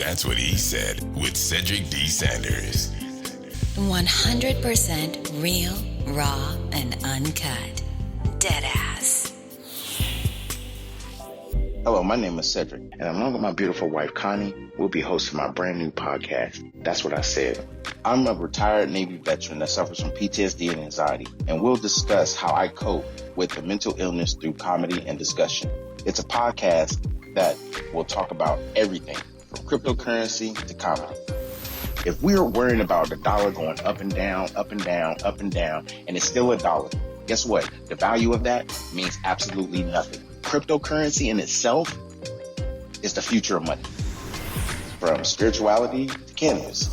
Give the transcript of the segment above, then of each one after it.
That's What He Said with Cedric D. Sanders. 100% real, raw, and uncut. Deadass. Hello, my name is Cedric, and along with my beautiful wife, Connie, we'll be hosting my brand new podcast, That's What I Said. I'm a retired Navy veteran that suffers from PTSD and anxiety, and we'll discuss how I cope with the mental illness through comedy and discussion. It's a podcast that will talk about everything from cryptocurrency to comedy. If we're worrying about the dollar going up and down, up and down, up and down, and it's still a dollar, guess what? The value of that means absolutely nothing. Cryptocurrency in itself is the future of money. From spirituality to cannabis.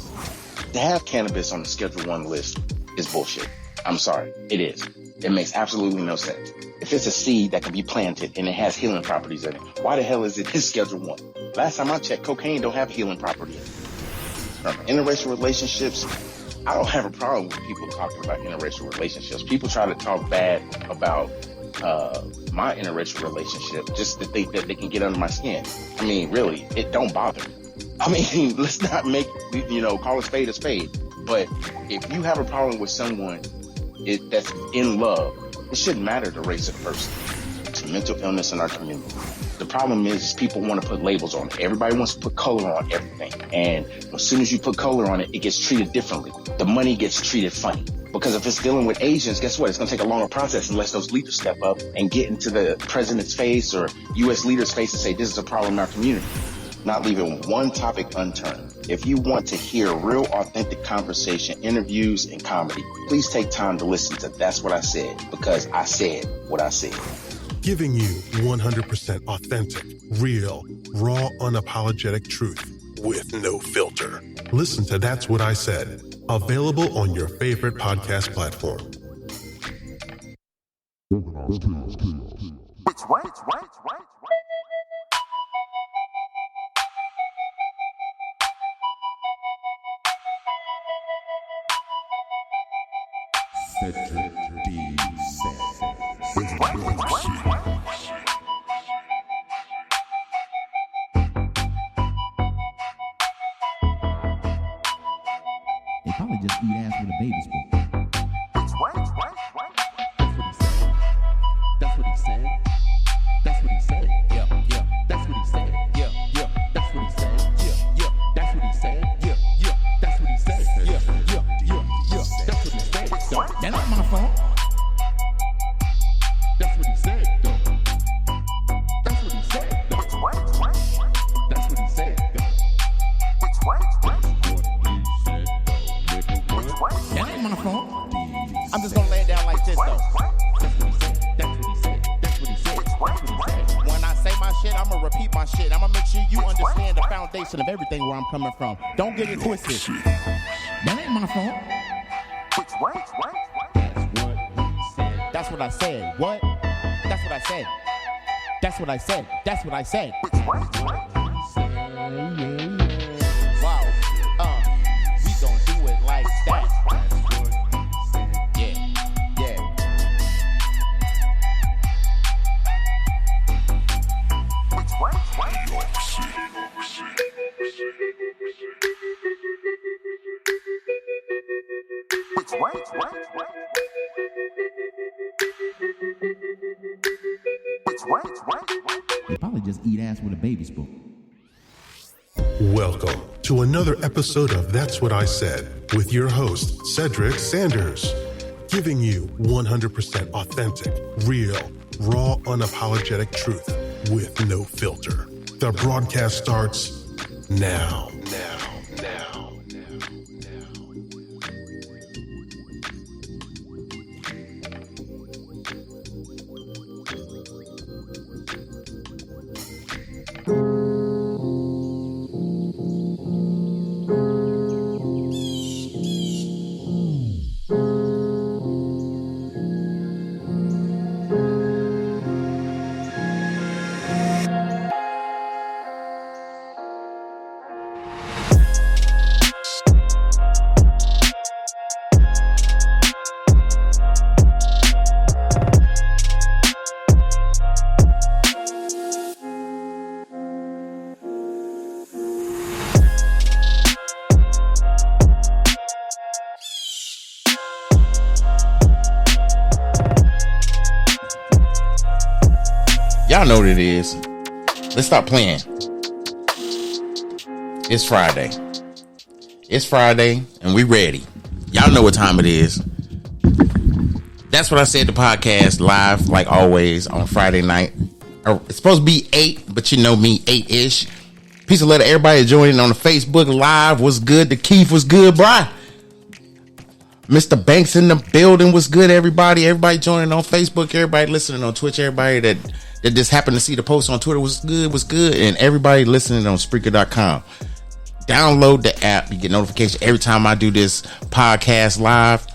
To have cannabis on the Schedule 1 list is bullshit. I'm sorry, it is. It makes absolutely no sense. If it's a seed that can be planted and it has healing properties in it, why the hell is it in Schedule 1? Last time I checked, cocaine don't have healing property in it. From interracial relationships, I don't have a problem with people talking about interracial relationships. People try to talk bad about my interracial relationship just to think that they can get under my skin. I mean, really, it don't bother me. I mean, let's not make, call a spade a spade. But if you have a problem with someone that's in love, it shouldn't matter the race of the person. It's a mental illness in our community. The problem is people want to put labels on it. Everybody wants to put color on everything. And as soon as you put color on it, it gets treated differently. The money gets treated funny. Because if it's dealing with Asians, guess what? It's going to take a longer process unless those leaders step up and get into the president's face or U.S. leaders' face and say, this is a problem in our community. Not leaving one topic unturned. If you want to hear real, authentic conversation, interviews, and comedy, please take time to listen to That's What I Said, because I said what I said. Giving you 100% authentic, real, raw, unapologetic truth with no filter. Listen to That's What I Said. Available on your favorite podcast platform. Cedric D. Sanders. They probably just eat ass with a baby spoon. That's what he said. That's what he said. Yeah, yeah. That's what he said. Yeah, yeah. That's what he said. Yeah, yeah. That's what he said. Yeah, yeah. That's what he said. Yeah, yeah, yeah, yeah. That's what he said. That ain't my fault. That's what he said. That's what he said. That's what he said. That ain't my fault. I'm just gonna lay it down like this though. That's what he said. That's what he said. That's what he said. That's what he said. When I say my shit, I'ma repeat my shit. I'ma make sure you understand the foundation of everything where I'm coming from. Don't get it twisted. That ain't my fault. That's what I said. What? That's what I said. That's what I said. That's what I said. Wow. We gon' do it like that. Yeah. Yeah. They probably just eat ass with a baby spoon. Welcome to another episode of That's What I Said with your host, Cedric Sanders. Giving you 100% authentic, real, raw, unapologetic truth with no filter. The broadcast starts now. Y'all know what it is. Let's stop playing. It's Friday. It's Friday, and we ready. Y'all know what time it is. That's what I said. The podcast live, like always, on Friday night. It's supposed to be 8, but you know me, 8-ish. Peace and love to everybody joining on the Facebook Live. What's good? The Keith was good, bro. Mr. Banks in the building was good, everybody. Everybody joining on Facebook. Everybody listening on Twitch. Everybody that just happened to see the post on Twitter was good. And everybody listening on Spreaker.com. Download the app. You get notification every time I do this podcast live.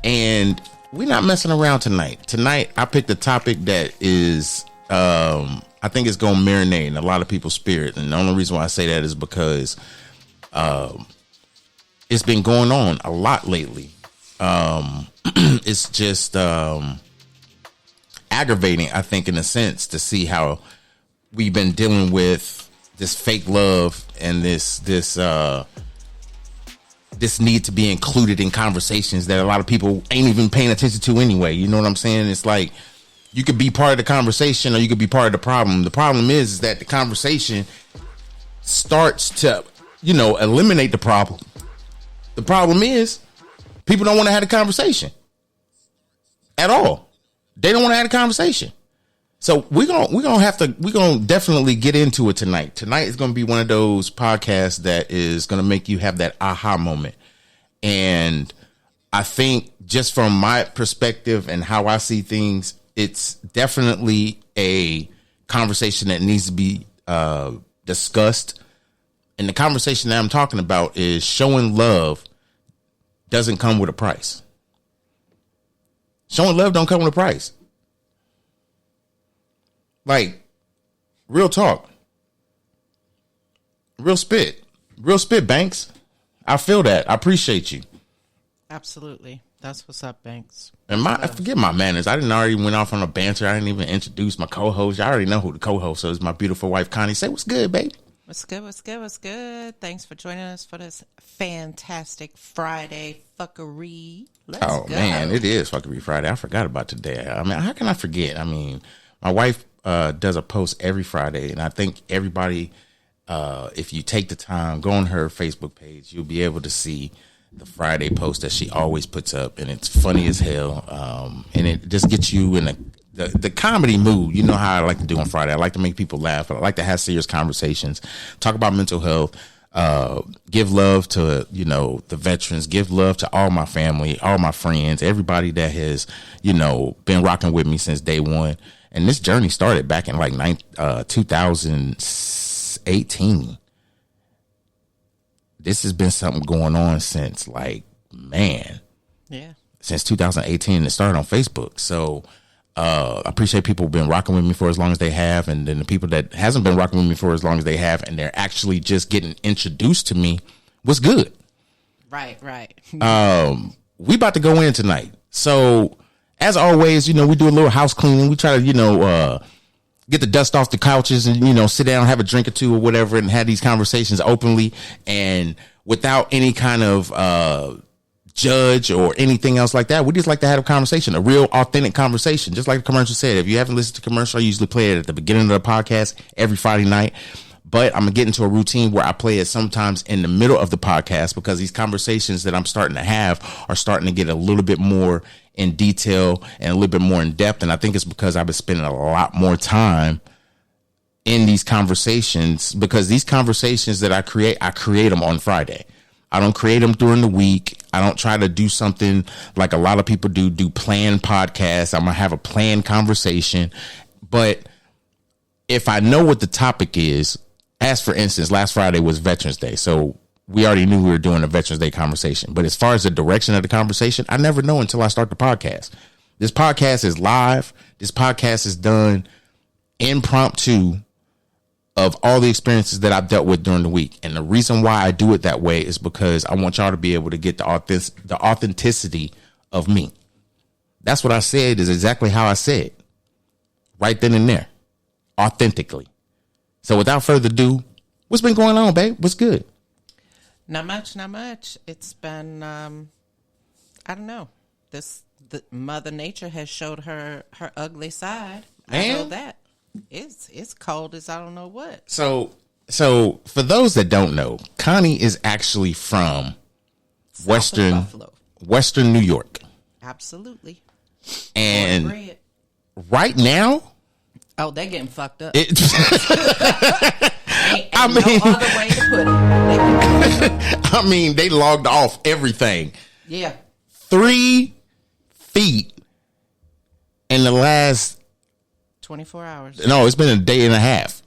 And we're not messing around tonight. Tonight, I picked a topic that is, I think it's going to marinate in a lot of people's spirit. And the only reason why I say that is because it's been going on a lot lately. It's just aggravating, I think, in a sense, to see how we've been dealing with this fake love and this need to be included in conversations that a lot of people ain't even paying attention to anyway. You know what I'm saying? It's like you could be part of the conversation or you could be part of the problem. The problem is that the conversation starts to, eliminate the problem. The problem is people don't want to have a conversation at all. They don't want to have a conversation. So we're gonna definitely get into it tonight. Tonight is gonna be one of those podcasts that is gonna make you have that aha moment. And I think just from my perspective and how I see things, it's definitely a conversation that needs to be discussed. And the conversation that I'm talking about is showing love doesn't come with a price. Showing love don't come with a price. Like, real talk. Real spit, Banks. I feel that. I appreciate you. Absolutely. That's what's up, Banks. And I forget my manners. I didn't already went off on a banter. I didn't even introduce my co-host. I already know who the co-host is. My beautiful wife, Connie. Say what's good, baby. What's good? Thanks for joining us for this fantastic Friday fuckery. Let's go. Man, it is fuckery Friday. I forgot about today. I mean, how can I forget? I mean, my wife does a post every Friday, and I think everybody, if you take the time, go on her Facebook page, you'll be able to see the Friday post that she always puts up, and it's funny as hell, and it just gets you in the comedy mood. You know how I like to do on Friday. I like to make people laugh. I like to have serious conversations, talk about mental health, give love to, the veterans, give love to all my family, all my friends, everybody that has, been rocking with me since day one. And this journey started back in 2018. This has been something going on since since 2018. It started on Facebook. So I appreciate people who've been rocking with me for as long as they have. And then the people that hasn't been rocking with me for as long as they have, and they're actually just getting introduced to me, was good. Right. We about to go in tonight. So as always, we do a little house cleaning. We try to, get the dust off the couches and, sit down, have a drink or two or whatever, and have these conversations openly and without any kind of judge or anything else like that. We just like to have a conversation, a real authentic conversation. Just like the commercial said, if you haven't listened to commercial, I usually play it at the beginning of the podcast every Friday night. But I'm going to get into a routine where I play it sometimes in the middle of the podcast, because these conversations that I'm starting to have are starting to get a little bit more in detail and a little bit more in depth. And I think it's because I've been spending a lot more time in these conversations, because these conversations that I create them on Friday. I don't create them during the week. I don't try to do something like a lot of people do planned podcasts. I'm going to have a planned conversation. But if I know what the topic is, as for instance, last Friday was Veterans Day. So we already knew we were doing a Veterans Day conversation. But as far as the direction of the conversation, I never know until I start the podcast. This podcast is live. This podcast is done impromptu of all the experiences that I've dealt with during the week. And the reason why I do it that way is because I want y'all to be able to get the authenticity of me. That's what I said, is exactly how I said. Right then and there. Authentically. So without further ado, what's been going on, babe? What's good? Not much. It's been, I don't know. The Mother Nature has showed her ugly side. I know that. It's cold as I don't know what. So for those that don't know, Connie is actually from South of Buffalo. Western New York. Absolutely. And Bread. right now, Oh, they're getting fucked up. it, Ain't I no mean- other way to put it. They getting fucked up. I mean, they logged off everything. Yeah. 3 feet in the last, 24 hours. no, it's been a day and a half.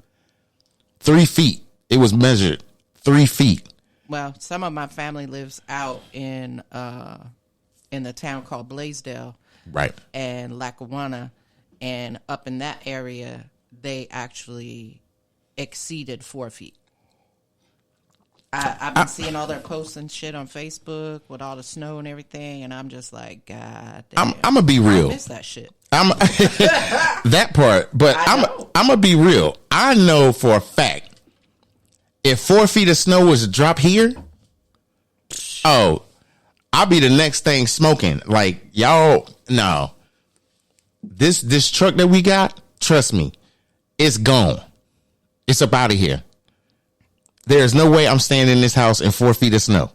3 feet. It was measured 3 feet. Well, some of my family lives out in the town called Blaisdell Right. and Lackawanna, and up in that area, they actually exceeded 4 feet. I've been seeing all their posts and shit on Facebook with all the snow and everything, and I'm just like, God damn. I'm gonna be I real. miss that shit. I'm that part, but I I'm know. gonna be real. I know for a fact if 4 feet of snow was to drop here, oh, I'll be the next thing smoking. Like y'all, no. This truck that we got, trust me, it's gone. It's up out of here. There's no way I'm staying in this house in 4 feet of snow.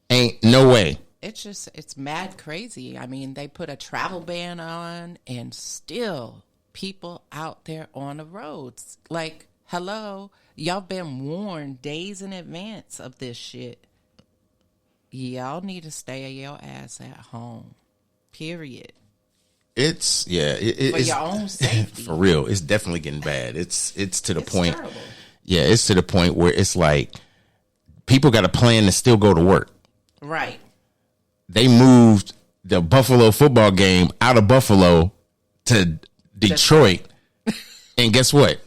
Ain't no way. It's mad crazy. I mean, they put a travel ban on, and still people out there on the roads. Like, hello, y'all been warned days in advance of this shit. Y'all need to stay your ass at home. Period. It's For it's your own safety. for real. It's definitely getting bad. It's to the It's point. terrible. Yeah, it's to the point where it's like people got a plan to still go to work. Right. They moved the Buffalo football game out of Buffalo to Detroit, and guess what?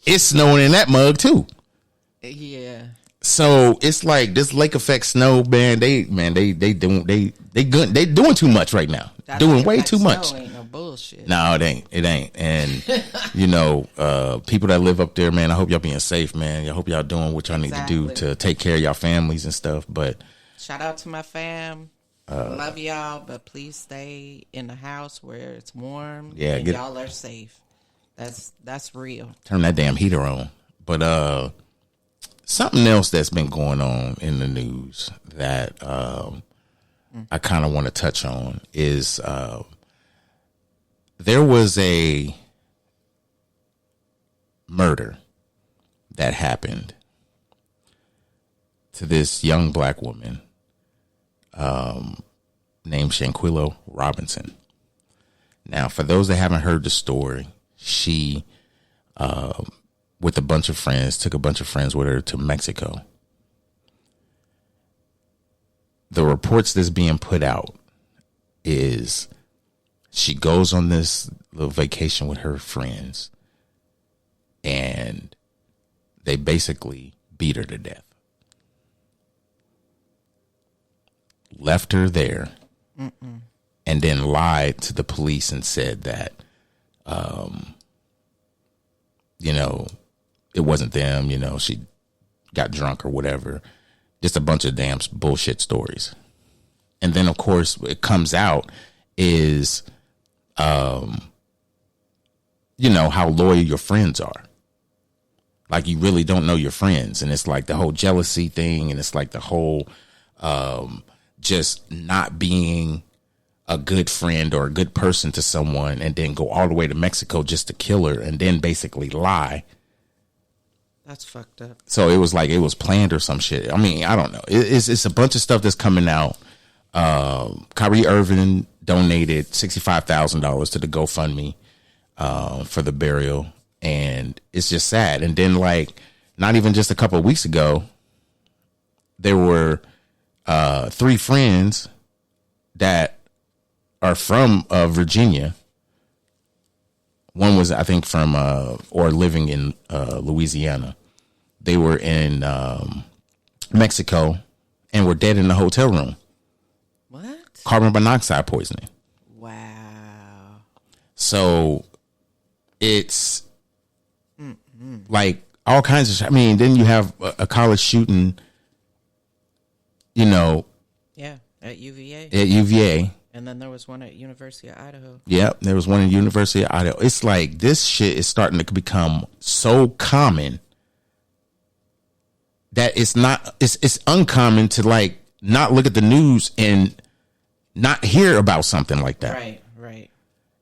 It's snowing in that mug too. Yeah. So it's like this lake effect snow, man. They doing too much right now. That doing lake way effect too much. snow ain't no bullshit. No, it ain't. And people that live up there, man, I hope y'all being safe, man. I hope y'all doing what y'all need to do Exactly. to take care of y'all families and stuff. But Shout out to my fam. Love y'all, but please stay in the house where it's warm. Yeah, and get- y'all are safe. That's real. turn that damn heater on. But something else that's been going on in the news that I kind of want to touch on is there was a murder that happened to this young black woman named Shanquilla Robinson. Now, for those that haven't heard the story, she, with a bunch of friends, took a bunch of friends with her to Mexico. The reports that's being put out is she goes on this little vacation with her friends, and they basically beat her to death. Left her there. And then lied to the police and said that, it wasn't them, she got drunk or whatever. Just a bunch of damn bullshit stories. And then, of course, what comes out is, how loyal your friends are. Like, you really don't know your friends. And it's like the whole jealousy thing. And it's like the whole just not being a good friend or a good person to someone and then go all the way to Mexico just to kill her and then basically lie. That's fucked up. So it was like it was planned or some shit. I mean, I don't know. It's a bunch of stuff that's coming out. Kyrie Irving donated $65,000 to the GoFundMe for the burial. And it's just sad. And then, like, not even just a couple of weeks ago, there were 3 friends that are from Virginia. One was, I think, from or living in Louisiana. They were in Mexico and were dead in the hotel room. What? Carbon monoxide poisoning. Wow. So it's like all kinds of. I mean, then you have a college shooting. Yeah, at UVA. At UVA, And then there was one at University of Idaho. Yep, there was one in University of Idaho. It's like this shit is starting to become so common that it's uncommon to like not look at the news and not hear about something like that. Right.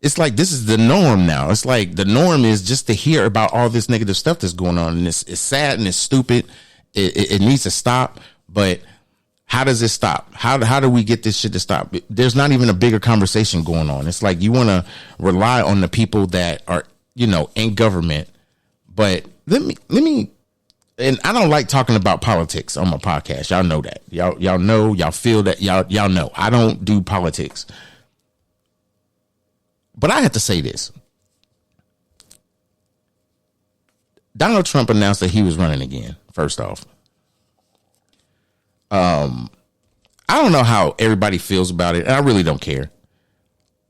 It's like this is the norm now. It's like the norm is just to hear about all this negative stuff that's going on, and it's sad and it's stupid. It needs to stop. But how does it stop? How do we get this shit to stop? There's not even a bigger conversation going on. It's like you want to rely on the people that are, in government. But let me. And I don't like talking about politics on my podcast. Y'all know that. Y'all know. Y'all feel that. Y'all know. I don't do politics. But I have to say this. Donald Trump announced that he was running again, first off. I don't know how everybody feels about it, and I really don't care.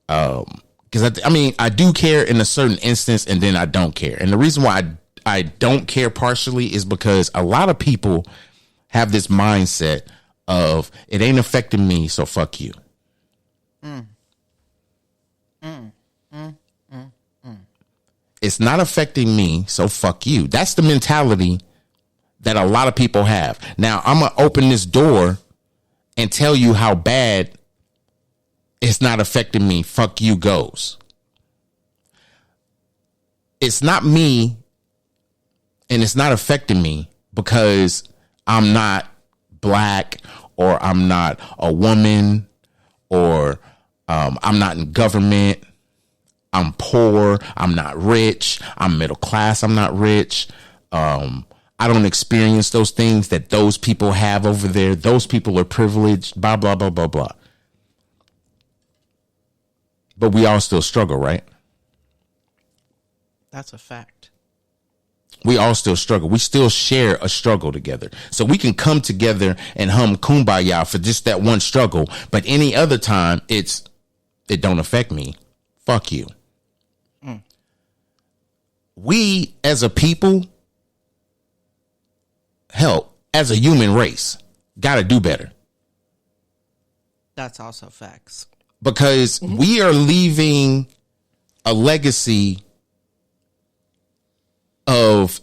Because I do care in a certain instance, and then I don't care. And the reason why I don't care partially is because a lot of people have this mindset of it ain't affecting me, so fuck you. It's not affecting me, so fuck you. That's the mentality that a lot of people have. Now, I'm going to open this door and tell you how bad it's not affecting me. Fuck you goes. It's not me and it's not affecting me because I'm not black or I'm not a woman or I'm not in government. I'm poor. I'm not rich. I'm middle class. I'm not rich. I don't experience those things that those people have over there. Those people are privileged, blah, blah, blah, blah, blah. But we all still struggle, right? That's a fact. We all still struggle. We still share a struggle together. So we can come together and hum kumbaya for just that one struggle. But any other time, it don't affect me. Fuck you. We as a people, hell, as a human race, got to do better. That's also facts. Because we are leaving a legacy of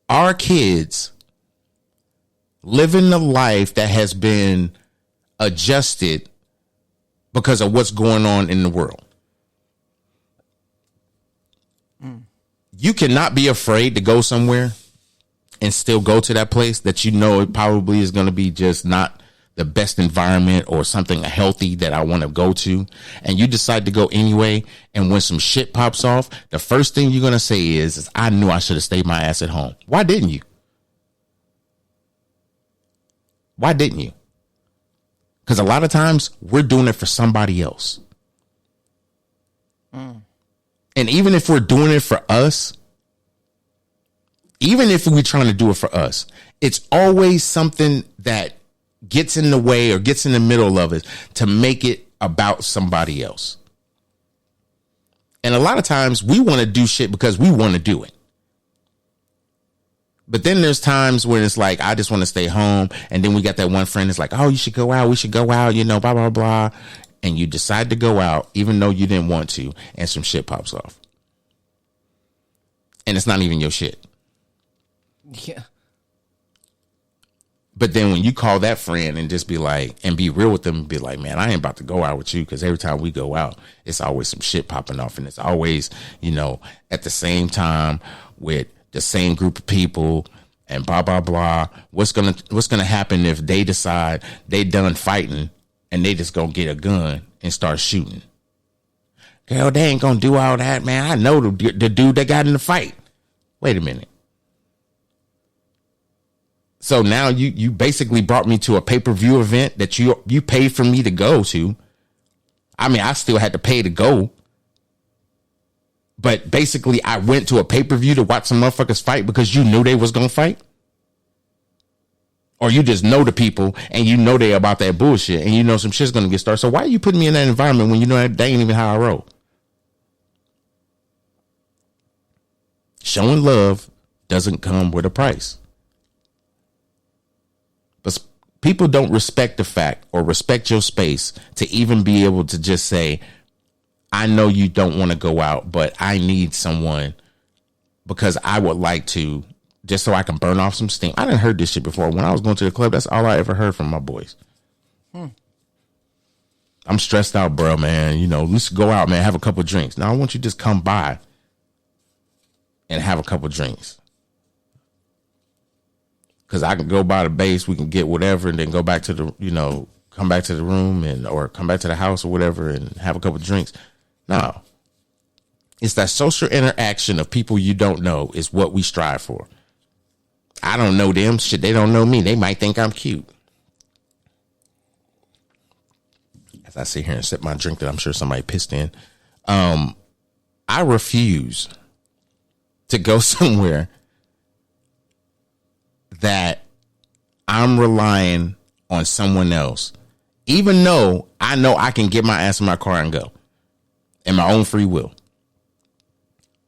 our kids living a life that has been adjusted because of what's going on in the world. You cannot be afraid to go somewhere and still go to that place that it probably is going to be just not the best environment or something healthy that I want to go to. And you decide to go anyway. And when some shit pops off, the first thing you're going to say is I knew I should have stayed my ass at home. Why didn't you? Why didn't you? Because a lot of times we're doing it for somebody else. And even if we're doing it for us, even if we're trying to do it for us, it's always something that gets in the way or gets in the middle of it to make it about somebody else. And a lot of times we want to do shit because we want to do it. But then there's times when it's like, I just want to stay home. And then we got that one friend that's like, oh, you should go out. We should go out, blah, blah, blah. And you decide to go out, even though you didn't want to, and some shit pops off. And it's not even your shit. Yeah. But then when you call that friend and just be like, and be real with them and be like, man, I ain't about to go out with you because every time we go out, it's always some shit popping off. And it's always, at the same time with the same group of people and blah, blah, blah. What's gonna happen if they decide they done fighting and they just gonna get a gun and start shooting? Girl, they ain't gonna do all that, man. I know the dude that got in the fight. Wait a minute. So now you basically brought me to a pay-per-view event that you paid for me to go to. I mean, I still had to pay to go. But basically, I went to a pay-per-view to watch some motherfuckers fight because you knew they was gonna fight. Or you just know the people and you know they about that bullshit and you know some shit's going to get started. So why are you putting me in that environment when you know that ain't even how I roll? Showing love doesn't come with a price. people don't respect the fact or respect your space to even be able to just say, I know you don't want to go out, but I need someone because I would like to, just so I can burn off some steam. I didn't heard this shit before. When I was going to the club, that's all I ever heard from my boys. I'm stressed out, bro, man. You know, let's go out, man, have a couple of drinks. Now I want you to just come by and have a couple of drinks. Because I can go by the base, we can get whatever, and then go back to the, you know, come back to the room and or come back to the house or whatever and have a couple of drinks. No. It's that social interaction of people you don't know is what we strive for. I don't know them. Shit, they don't know me. They might think I'm cute. As I sit here and sip my drink that I'm sure somebody pissed in, I refuse to go somewhere that I'm relying on someone else, even though I know I can get my ass in my car and go in my own free will.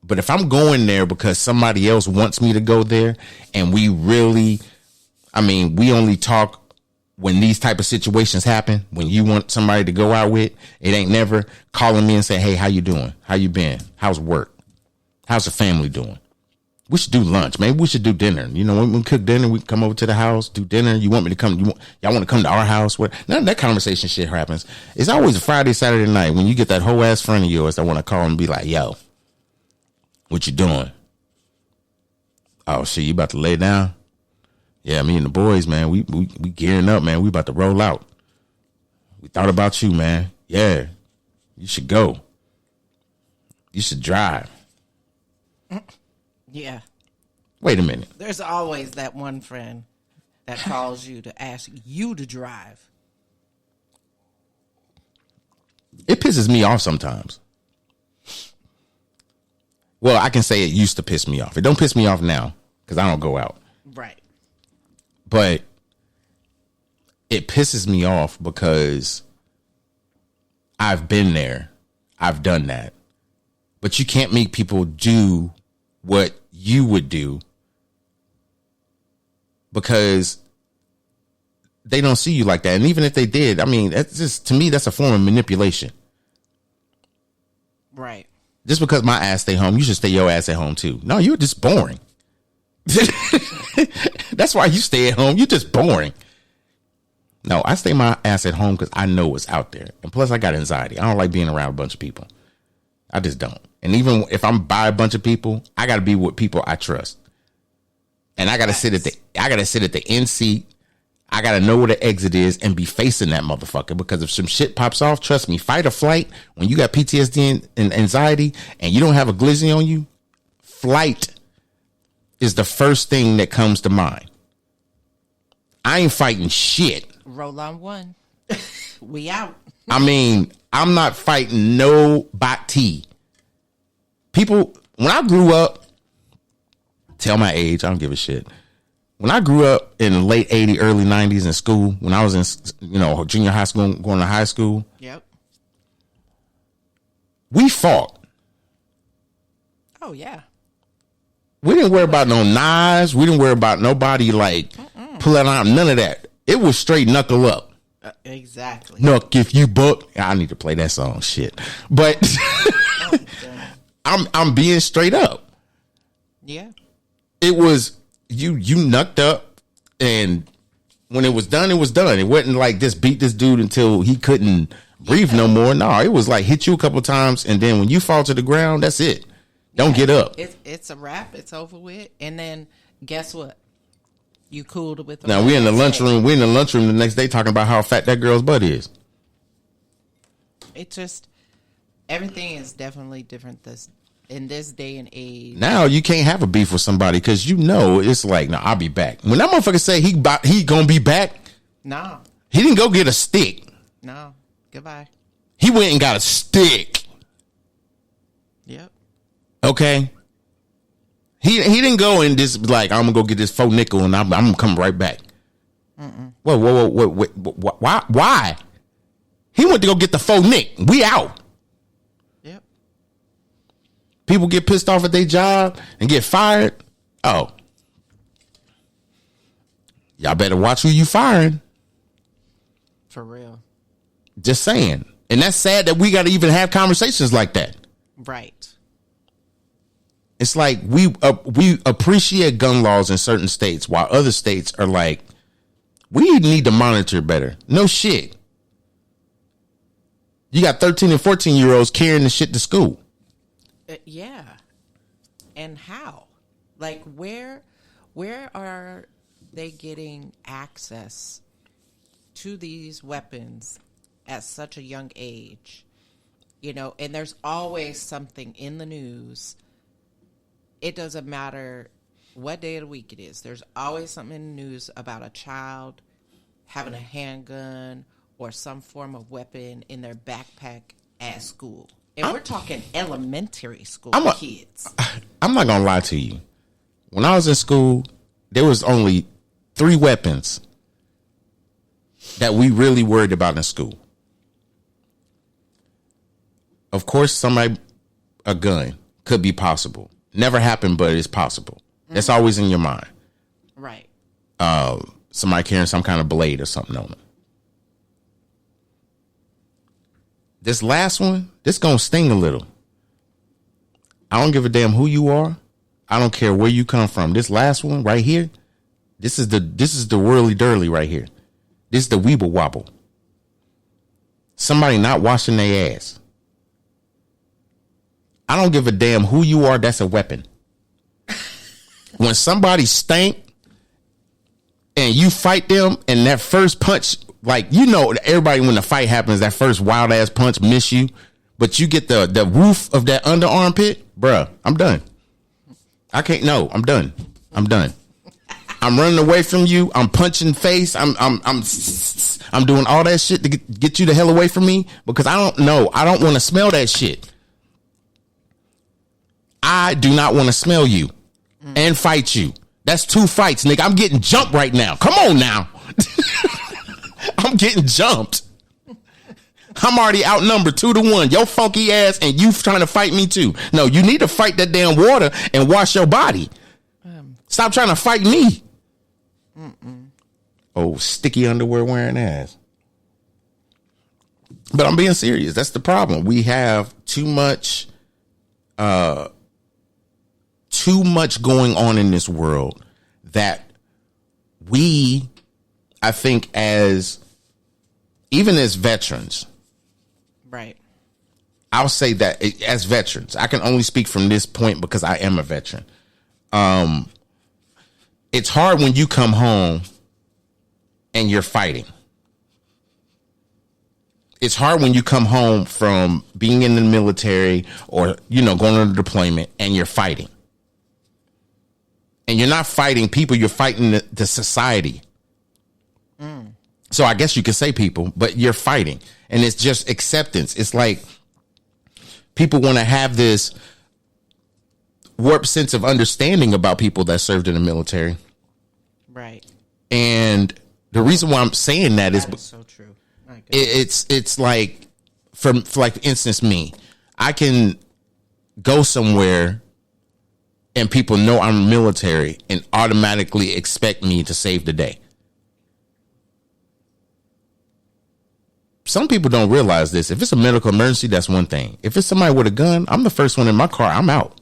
But if I'm going there because somebody else wants me to go there and we really, I mean, we only talk when these type of situations happen, when you want somebody to go out with, it ain't never calling me and say, hey, how you doing? How you been? How's work? How's the family doing? We should do lunch. Maybe we should do dinner. You know, when we cook dinner, we come over to the house, do dinner. You want me to come? Y'all want to come to our house? What? None of that conversation shit happens. It's always a Friday, Saturday night when you get that whole ass friend of yours that want to call and be like, yo, what you doing? Oh, shit, you about to lay down? Yeah, me and the boys, man, we gearing up, man. We about to roll out. We thought about you, man. Yeah, you should go. You should drive. Yeah. Wait a minute. There's always that one friend that calls you to ask you to drive. It pisses me off sometimes. Well, I can say it used to piss me off. It don't piss me off now because I don't go out. Right. But it pisses me off because I've been there. I've done that. But you can't make people do what you would do because they don't see you like that. And even if they did, I mean, that's just, to me, that's a form of manipulation. Right. Just because my ass stay home, you should stay your ass at home too. No, you're just boring. That's why you stay at home. You're just boring. No, I stay my ass at home because I know what's out there. And plus, I got anxiety. I don't like being around a bunch of people. I just don't. And even if I'm by a bunch of people, I got to be with people I trust. And I got to sit at the end seat. I got to know where the exit is and be facing that motherfucker, because if some shit pops off, trust me, fight or flight, when you got PTSD and anxiety and you don't have a glizzy on you, flight is the first thing that comes to mind. I ain't fighting shit. Roll on one. We out. I mean, I'm not fighting nobody. People, when I grew up, tell my age, I don't give a shit. When I grew up in the late 80s, early 90s in school, when I was in, junior high school, going to high school. Yep. We fought. Oh, yeah. We didn't worry about no knives. We didn't worry about nobody pulling out, none of that. It was straight knuckle up. Exactly. Knuck if you buck. I need to play that song, shit. But I'm being straight up. Yeah. It was you knucked up, and when it was done, it was done. It wasn't like just beat this dude until he couldn't breathe no more. No, it was like hit you a couple times, and then when you fall to the ground, that's it. Don't get up. It's a wrap. It's over with. And then guess what? You cooled it with the now we're in the lunchroom. We're in the lunchroom the next day talking about how fat that girl's butt is. It just, everything is definitely different in this day and age. Now you can't have a beef with somebody because it's like, no, I'll be back. When that motherfucker say he gonna be back, no, he didn't go get a stick. No, goodbye. He went and got a stick. Yep. Okay. He didn't go and just like, I'm gonna go get this $4 and I'm gonna come right back. Whoa, why? He went to go get the $4. We out. Yep. People get pissed off at their job and get fired. Oh, y'all better watch who you firing. For real. Just saying. And that's sad that we got to even have conversations like that. Right. It's like we appreciate gun laws in certain states while other states are like, we need to monitor better. No shit. You got 13 and 14-year-olds carrying the shit to school. Yeah. And how? Like, where are they getting access to these weapons at such a young age? You know, and there's always something in the news. It doesn't matter what day of the week it is. There's always something in the news about a child having a handgun or some form of weapon in their backpack at school. And we're talking elementary school kids. I'm not going to lie to you. When I was in school, there was only 3 weapons that we really worried about in school. Of course, a gun could be possible. Never happened, but it's possible. That's always in your mind. Right. Somebody carrying some kind of blade or something on it. This last one, this gonna sting a little. I don't give a damn who you are. I don't care where you come from. This last one right here, this is the whirly dirly right here. This is the weeble wobble. Somebody not washing their ass. I don't give a damn who you are. That's a weapon. When somebody stank and you fight them and that first punch, like, you know, everybody, when the fight happens, that first wild ass punch miss you, but you get the roof of that underarm pit, bruh, I'm done. I can't. No, I'm done. I'm done. I'm running away from you. I'm punching face. I'm doing all that shit to get you the hell away from me because I don't know. I don't want to smell that shit. I do not want to smell you and fight you. That's 2 fights, nigga. I'm getting jumped right now. Come on now. I'm getting jumped. I'm already outnumbered 2-1. Your funky ass and you trying to fight me too. No, you need to fight that damn water and wash your body. Stop trying to fight me. Oh, sticky underwear wearing ass. But I'm being serious. That's the problem. We have too much going on in this world that I think even as veterans, right? I'll say that as veterans, I can only speak from this point because I am a veteran. It's hard when you come home and you're fighting. It's hard when you come home from being in the military or, you know, going on a deployment and you're fighting. And you're not fighting people, you're fighting the society. So I guess you could say people, but you're fighting. And it's just acceptance. It's like people want to have this warped sense of understanding about people that served in the military. Right. And the reason why I'm saying that is so true. It's like, for like instance, me, I can go somewhere and people know I'm military and automatically expect me to save the day. Some people don't realize this. If it's a medical emergency, that's one thing. If it's somebody with a gun, I'm the first one in my car. I'm out.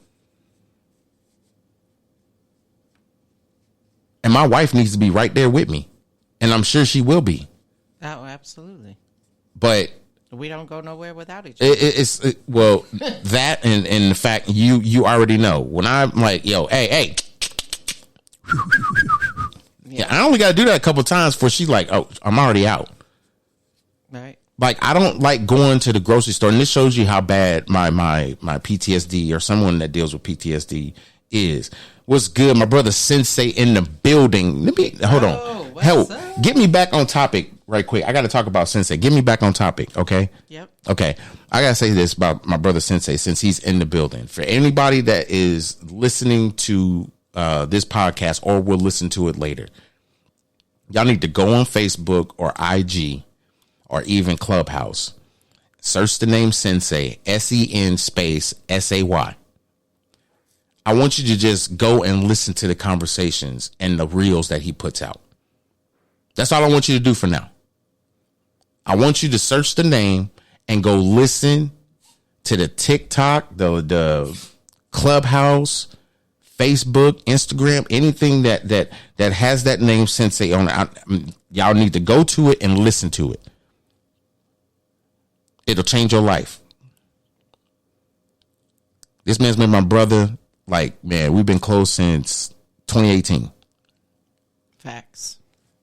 And my wife needs to be right there with me. And I'm sure she will be. Oh, absolutely. But we don't go nowhere without each other. Well, that and the fact you already know. When I'm like, yo, hey. Yeah, I only got to do that a couple times before she's like, oh, I'm already out. Right. Like, I don't like going to the grocery store, and this shows you how bad my PTSD or someone that deals with PTSD is. What's good? My brother Sensei in the building. Hold on. Help. Get me back on topic right quick. I got to talk about Sensei. Get me back on topic, okay? Yep. Okay. I got to say this about my brother Sensei since he's in the building. For anybody that is listening to this podcast or will listen to it later, y'all need to go on Facebook or IG or even Clubhouse. Search the name Sensei, SEN space SAY. I want you to just go and listen to the conversations and the reels that he puts out. That's all I want you to do for now. I want you to search the name and go listen to the TikTok, the Clubhouse, Facebook, Instagram, anything that has that name Sensei on it. Y'all need to go to it and listen to it. It'll change your life. This man's been my brother. Like, man, we've been close since 2018. Facts.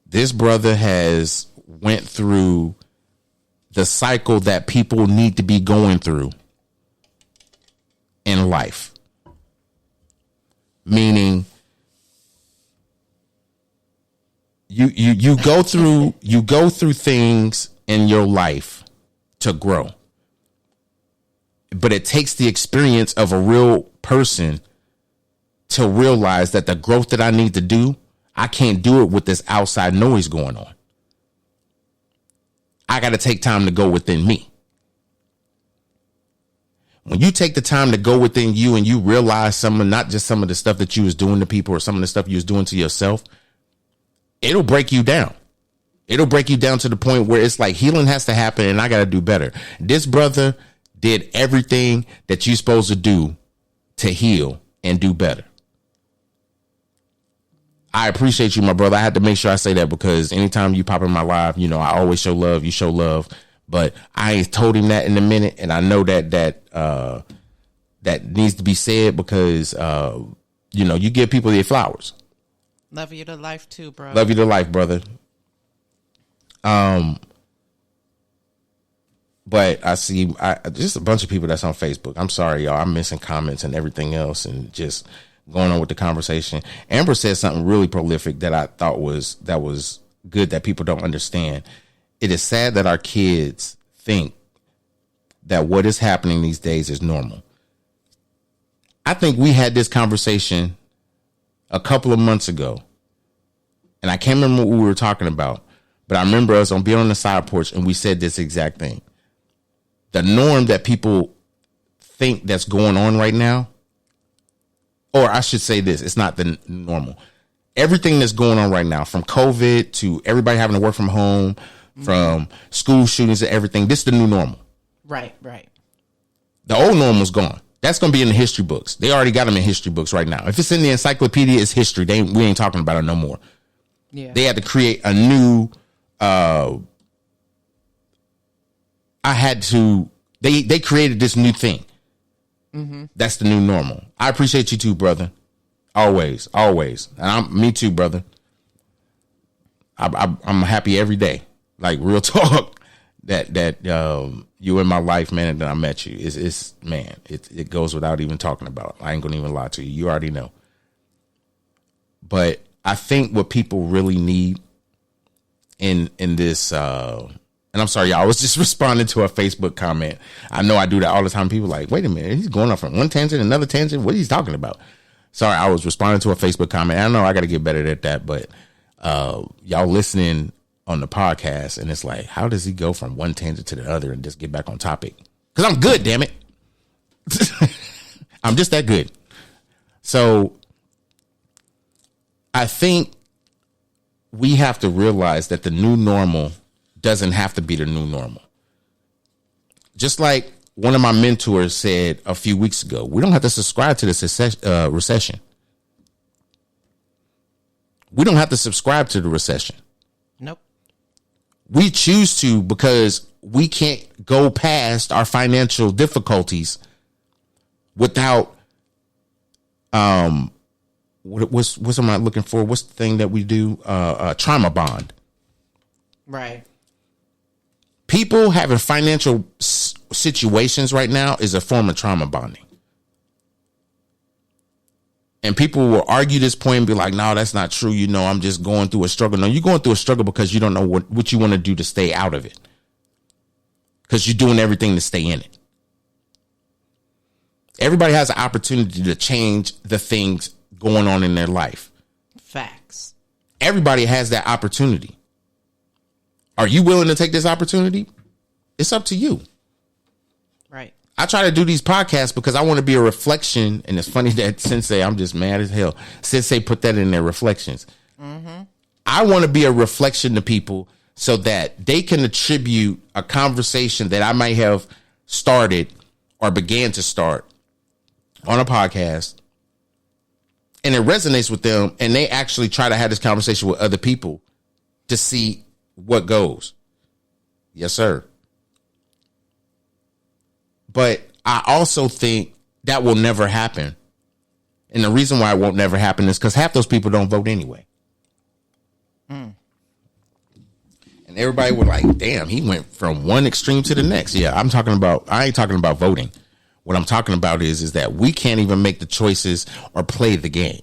This brother has went through the cycle that people need to be going through in life. Meaning you go through things in your life to grow. But it takes the experience of a real person to realize that the growth that I need to do, I can't do it with this outside noise going on. I got to take time to go within me. When you take the time to go within you and you realize not just some of the stuff that you was doing to people or some of the stuff you was doing to yourself, it'll break you down. It'll break you down to the point where it's like healing has to happen and I got to do better. This brother did everything that you're supposed to do to heal and do better. I appreciate you, my brother. I had to make sure I say that because anytime you pop in my live, you know, I always show love. You show love. But I ain't told him that in a minute. And I know that needs to be said because, you know, you give people their flowers. Love you to life too, bro. Love you to life, brother. But I see just a bunch of people that's on Facebook. I'm sorry, y'all. I'm missing comments and everything else and just going on with the conversation. Amber said something really prolific that I thought was good that people don't understand. It is sad that our kids think that what is happening these days is normal. I think we had this conversation a couple of months ago, and I can't remember what we were talking about, but I remember us being on the side porch and we said this exact thing. The norm that people think that's going on right now, or I should say this, it's not the normal. Everything that's going on right now, from COVID to everybody having to work from home, from school shootings to everything, this is the new normal. Right, right. The old normal's gone. That's going to be in the history books. They already got them in history books right now. If it's in the encyclopedia, it's history. We ain't talking about it no more. Yeah. They had to create a new, they created this new thing. Mm-hmm. That's the new normal. I appreciate you too, brother. Always, always. And me too, brother. I'm happy every day. Like real talk that you in my life, man, and that I met you. It goes without even talking about. I ain't gonna even lie to you. You already know. But I think what people really need in this and I'm sorry, y'all, I was just responding to a Facebook comment. I know I do that all the time. People are like, wait a minute, he's going off from one tangent, another tangent. What are you talking about? Sorry, I was responding to a Facebook comment. I know I got to get better at that, but y'all listening on the podcast, and it's like, how does he go from one tangent to the other and just get back on topic? Because I'm good, damn it. I'm just that good. So I think we have to realize that the new normal doesn't have to be the new normal. Just like one of my mentors said a few weeks ago, we don't have to subscribe to the recession. We don't have to subscribe to the recession. Nope. We choose to because we can't go past our financial difficulties without what's am I looking for? What's the thing that we do? Trauma bond. Right. People having financial situations right now is a form of trauma bonding. And people will argue this point and be like, no, that's not true. You know, I'm just going through a struggle. No, you're going through a struggle because you don't know what you want to do to stay out of it. Because you're doing everything to stay in it. Everybody has an opportunity to change the things going on in their life. Facts. Everybody has that opportunity. Are you willing to take this opportunity? It's up to you. Right. I try to do these podcasts because I want to be a reflection. And it's funny that Sensei, I'm just mad as hell. Sensei put that in their reflections. Mm-hmm. I want to be a reflection to people so that they can attribute a conversation that I might have started or began to start on a podcast, and it resonates with them, and they actually try to have this conversation with other people to see what goes. Yes, sir. But I also think that will never happen. And the reason why it won't never happen is because half those people don't vote anyway. And everybody was like, damn, he went from one extreme to the next. Yeah, I ain't talking about voting. What I'm talking about is that we can't even make the choices or play the game.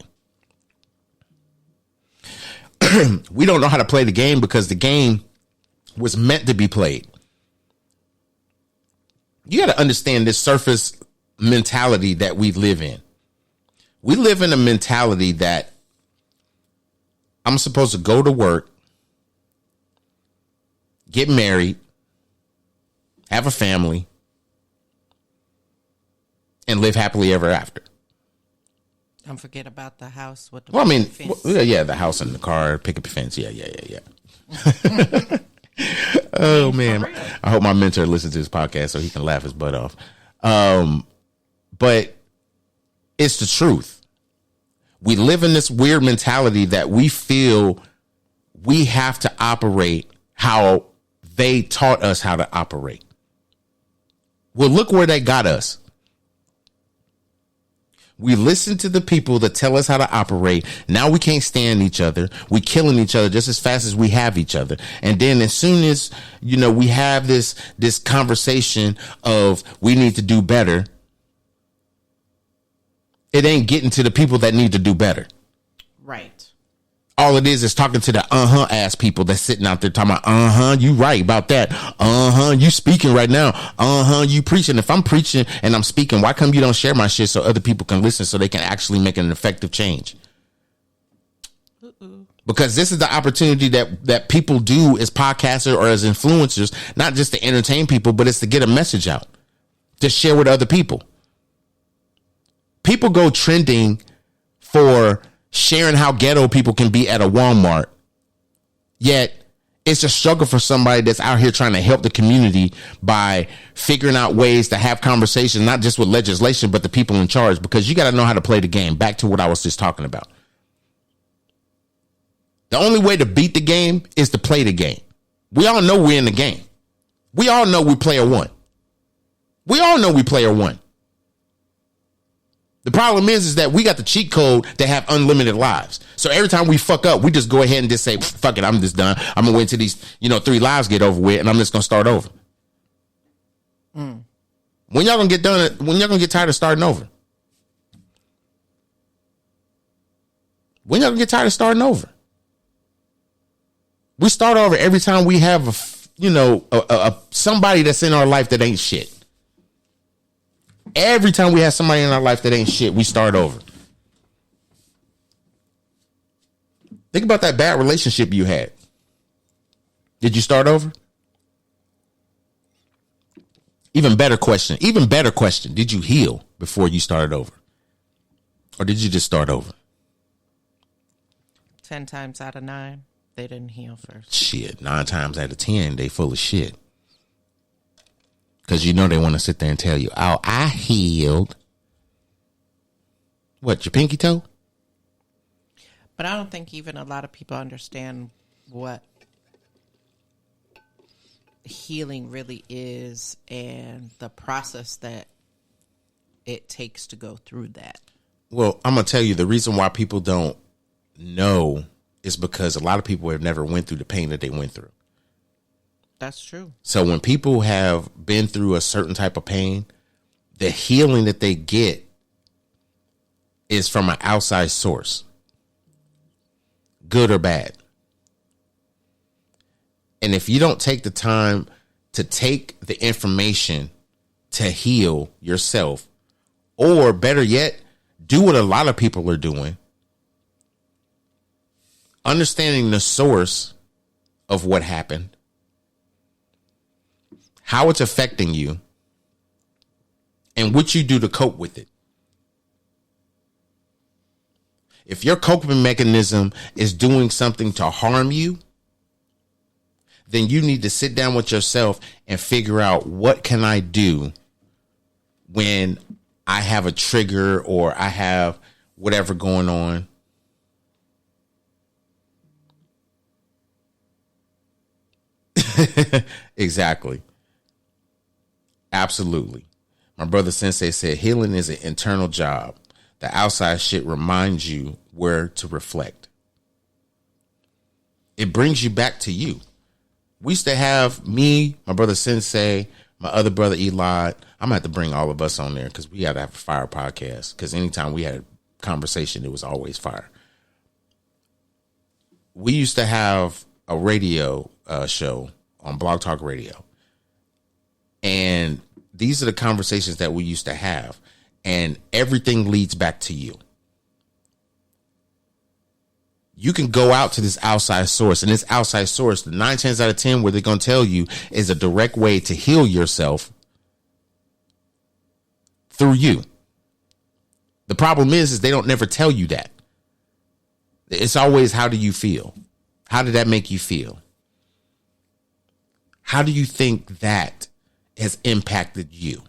We don't know how to play the game because the game was meant to be played. You got to understand this surface mentality that we live in. We live in a mentality that I'm supposed to go to work, get married, have a family, and live happily ever after. Don't forget about the house with the fence. Yeah, the house and the car, pick up your fence. Yeah. Oh, man. I hope my mentor listens to this podcast so he can laugh his butt off. But it's the truth. We live in this weird mentality that we feel we have to operate how they taught us how to operate. Well, look where they got us. We listen to the people that tell us how to operate. Now we can't stand each other. We killing each other just as fast as we have each other. And then as soon as, we have this conversation of we need to do better, it ain't getting to the people that need to do better. Right. All it is talking to the ass people that's sitting out there talking about, you right about that. You speaking right now. You preaching. If I'm preaching and I'm speaking, why come you don't share my shit so other people can listen so they can actually make an effective change? Because this is the opportunity that people do as podcasters or as influencers, not just to entertain people, but it's to get a message out, to share with other people. People go trending for sharing how ghetto people can be at a Walmart. Yet it's a struggle for somebody that's out here trying to help the community by figuring out ways to have conversations, not just with legislation, but the people in charge, because you got to know how to play the game. Back to what I was just talking about. The only way to beat the game is to play the game. We all know we're in the game. We all know we player one. The problem is that we got the cheat code to have unlimited lives. So every time we fuck up, we just go ahead and just say, fuck it, I'm just done. I'm going to wait till these, 3 lives get over with, and I'm just going to start over. When y'all going to get done, when y'all going to get tired of starting over? When y'all going to get tired of starting over? We start over every time we have somebody that's in our life that ain't shit. Every time we have somebody in our life that ain't shit, we start over. Think about that bad relationship you had. Did you start over? Even better question. Did you heal before you started over? Or did you just start over? 10 times out of 9, they didn't heal first. Shit, 9 times out of 10, they full of shit. Because they want to sit there and tell you, oh, I healed. What, your pinky toe? But I don't think even a lot of people understand what healing really is and the process that it takes to go through that. Well, I'm going to tell you the reason why people don't know is because a lot of people have never went through the pain that they went through. That's true. So when people have been through a certain type of pain, the healing that they get is from an outside source, good or bad. And if you don't take the time to take the information to heal yourself, or better yet, do what a lot of people are doing, understanding the source of what happened, how it's affecting you, and what you do to cope with it. If your coping mechanism is doing something to harm you, then you need to sit down with yourself and figure out, what can I do when I have a trigger or I have whatever going on? Exactly. Absolutely. My brother Sensei said healing is an internal job. The outside shit reminds you where to reflect. It brings you back to you. We used to have me, my brother Sensei, my other brother Elad. I'm going to have to bring all of us on there because we got to have a fire podcast, because anytime we had a conversation, it was always fire. We used to have a radio show on Blog Talk Radio. And these are the conversations that we used to have. And everything leads back to you. You can go out to this outside source, and this outside source, the 9 times out of 10, where they're going to tell you is a direct way to heal yourself through you. The problem is they don't never tell you that. It's always, how do you feel? How did that make you feel? How do you think that has impacted you?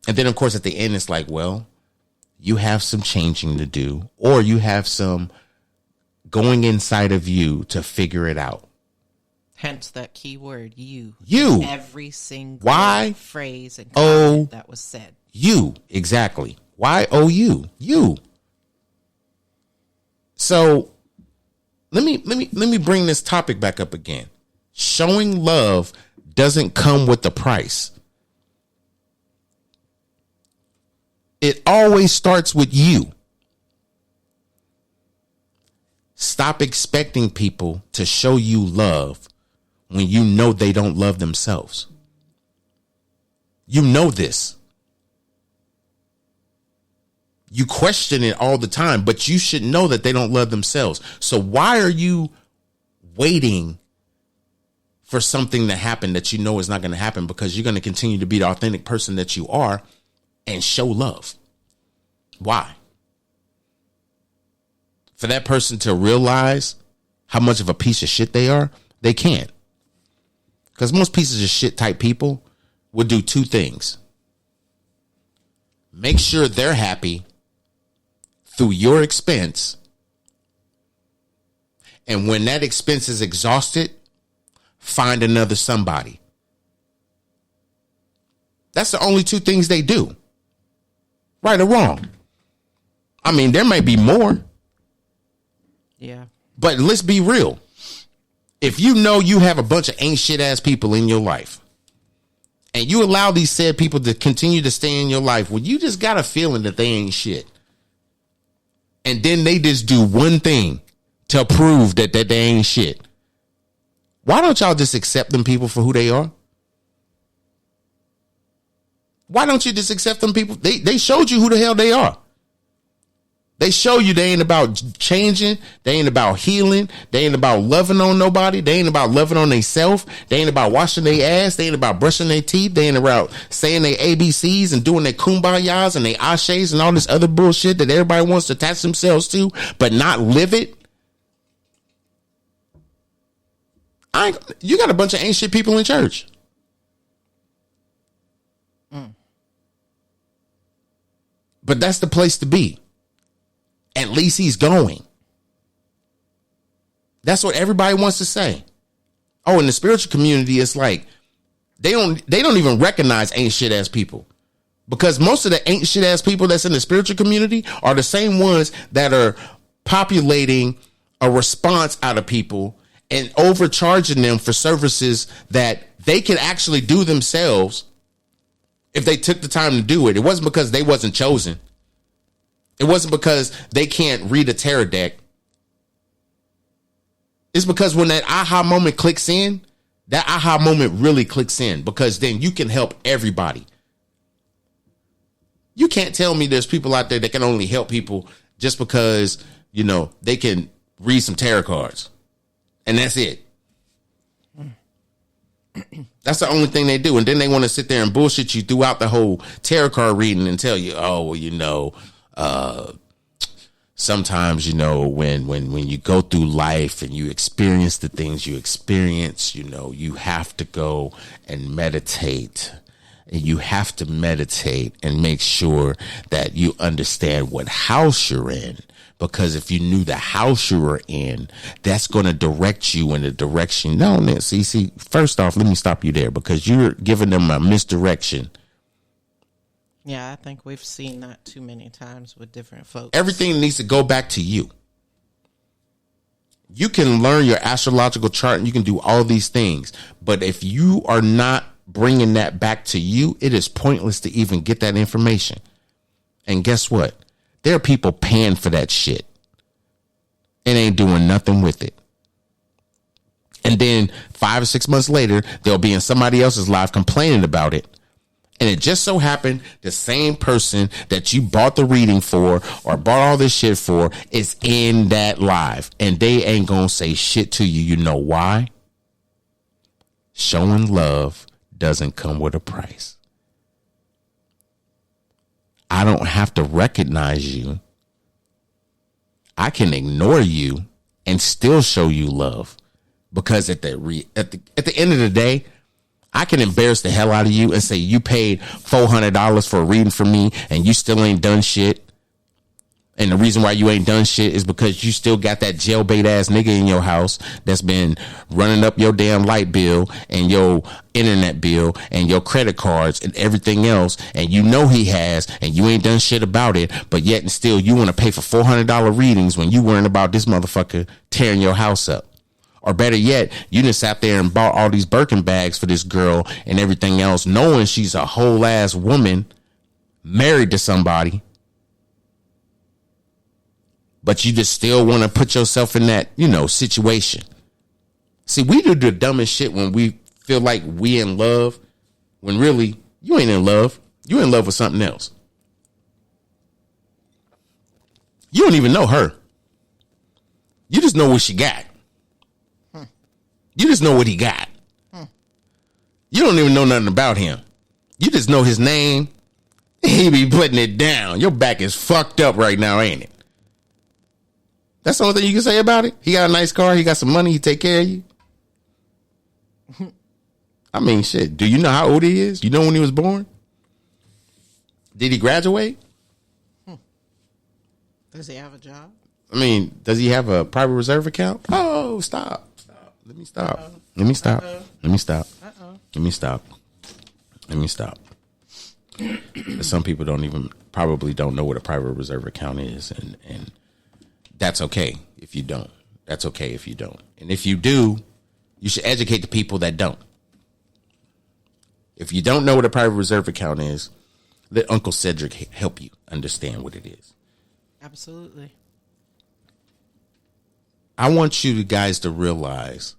And then, of course, at the end, it's like, well, you have some changing to do, or you have some going inside of you to figure it out. Hence that key word, you. You. Every single phrase and comment that was said. You. Exactly. Y-O-U. You. So let me bring this topic back up again. Showing love doesn't come with the price. It always starts with you. Stop expecting people to show you love when you know they don't love themselves. You know this. You question it all the time, but you should know that they don't love themselves. So why are you waiting for something to happen that you know is not going to happen, because you're going to continue to be the authentic person that you are and show love? Why? For that person to realize how much of a piece of shit they are? They can't. Because most pieces of shit type people will do two things. Make sure they're happy through your expense. And when that expense is exhausted, find another somebody. That's the only two things they do. Right or wrong. I mean, there may be more. Yeah. But let's be real. If you know you have a bunch of ain't shit ass people in your life, and you allow these said people to continue to stay in your life, well, you just got a feeling that they ain't shit. And then they just do one thing to prove that they ain't shit. Why don't y'all just accept them people for who they are? Why don't you just accept them people? They showed you who the hell they are. They show you they ain't about changing. They ain't about healing. They ain't about loving on nobody. They ain't about loving on themselves. They ain't about washing their ass. They ain't about brushing their teeth. They ain't about saying their ABCs and doing their kumbayas and their ashes and all this other bullshit that everybody wants to attach themselves to, but not live it. You got a bunch of ain't shit people in church. But that's the place to be. At least he's going. That's what everybody wants to say. Oh, in the spiritual community, it's like they don't even recognize ain't shit ass people, because most of the ain't shit ass people that's in the spiritual community are the same ones that are populating a response out of people and overcharging them for services that they could actually do themselves if they took the time to do it. It wasn't because they wasn't chosen. It wasn't because they can't read a tarot deck. It's because when that aha moment clicks in, that aha moment really clicks in, because then you can help everybody. You can't tell me there's people out there that can only help people just because, you know, they can read some tarot cards and that's it. That's the only thing they do. And then they want to sit there and bullshit you throughout the whole tarot card reading and tell you, oh, well, you know, sometimes, you know, when you go through life and you experience the things you experience, you know, you have to go and meditate. And you have to meditate and make sure that you understand what house you're in. Because if you knew the house you were in, that's going to direct you in the direction. No, see, first off, let me stop you there, because you're giving them a misdirection. Yeah, I think we've seen that too many times with different folks. Everything needs to go back to you. You can learn your astrological chart and you can do all these things. But if you are not bringing that back to you, it is pointless to even get that information. And guess what? There are people paying for that shit and ain't doing nothing with it. And then 5 or 6 months later, they'll be in somebody else's live complaining about it. And it just so happened the same person that you bought the reading for or bought all this shit for is in that live. And they ain't gonna say shit to you. You know why? Showing love doesn't come with a price. I don't have to recognize you. I can ignore you and still show you love, because at the end of the day, I can embarrass the hell out of you and say you paid $400 for a reading from me and you still ain't done shit. And the reason why you ain't done shit is because you still got that jailbait ass nigga in your house that's been running up your damn light bill and your internet bill and your credit cards and everything else. And you know he has, and you ain't done shit about it. But yet and still you want to pay for $400 readings when you worrying about this motherfucker tearing your house up. Or better yet, you just sat there and bought all these Birkin bags for this girl and everything else, knowing she's a whole ass woman married to somebody. But you just still want to put yourself in that, you know, situation. See, we do the dumbest shit when we feel like we in love, when really you ain't in love. You in love with something else. You don't even know her. You just know what she got. You just know what he got. You don't even know nothing about him. You just know his name. He be putting it down. Your back is fucked up right now, ain't it? That's the only thing you can say about it. He got a nice car. He got some money. He take care of you. I mean, shit. Do you know how old he is? You know when he was born? Did he graduate? Does he have a job? I mean, does he have a private reserve account? Oh, stop. Let me stop. Uh-oh. Let me stop. Uh-oh. Let me stop. Uh-oh. Let me stop. Let me stop. Some people probably don't know what a private reserve account is, and that's okay if you don't. That's okay if you don't. And if you do, you should educate the people that don't. If you don't know what a private reserve account is, let Uncle Cedric help you understand what it is. Absolutely. I want you guys to realize,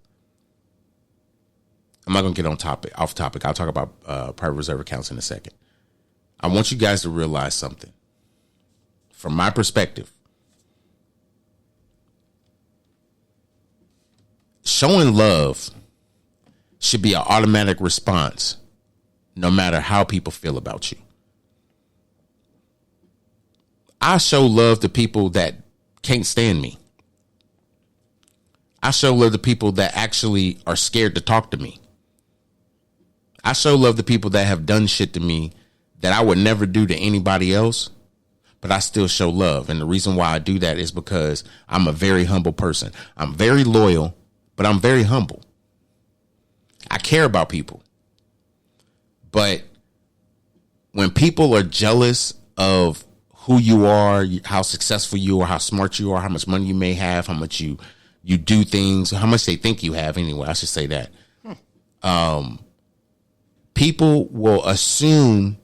I'm not going to get off topic. I'll talk about private reserve accounts in a second. I want you guys to realize something. From my perspective, showing love should be an automatic response no matter how people feel about you. I show love to people that can't stand me. I show love to people that actually are scared to talk to me. I show love to people that have done shit to me that I would never do to anybody else, but I still show love. And the reason why I do that is because I'm a very humble person. I'm very loyal, but I'm very humble. I care about people. But when people are jealous of who you are, how successful you are, how smart you are, how much money you may have, how much you do things, how much they think you have anyway, I should say that. People will assume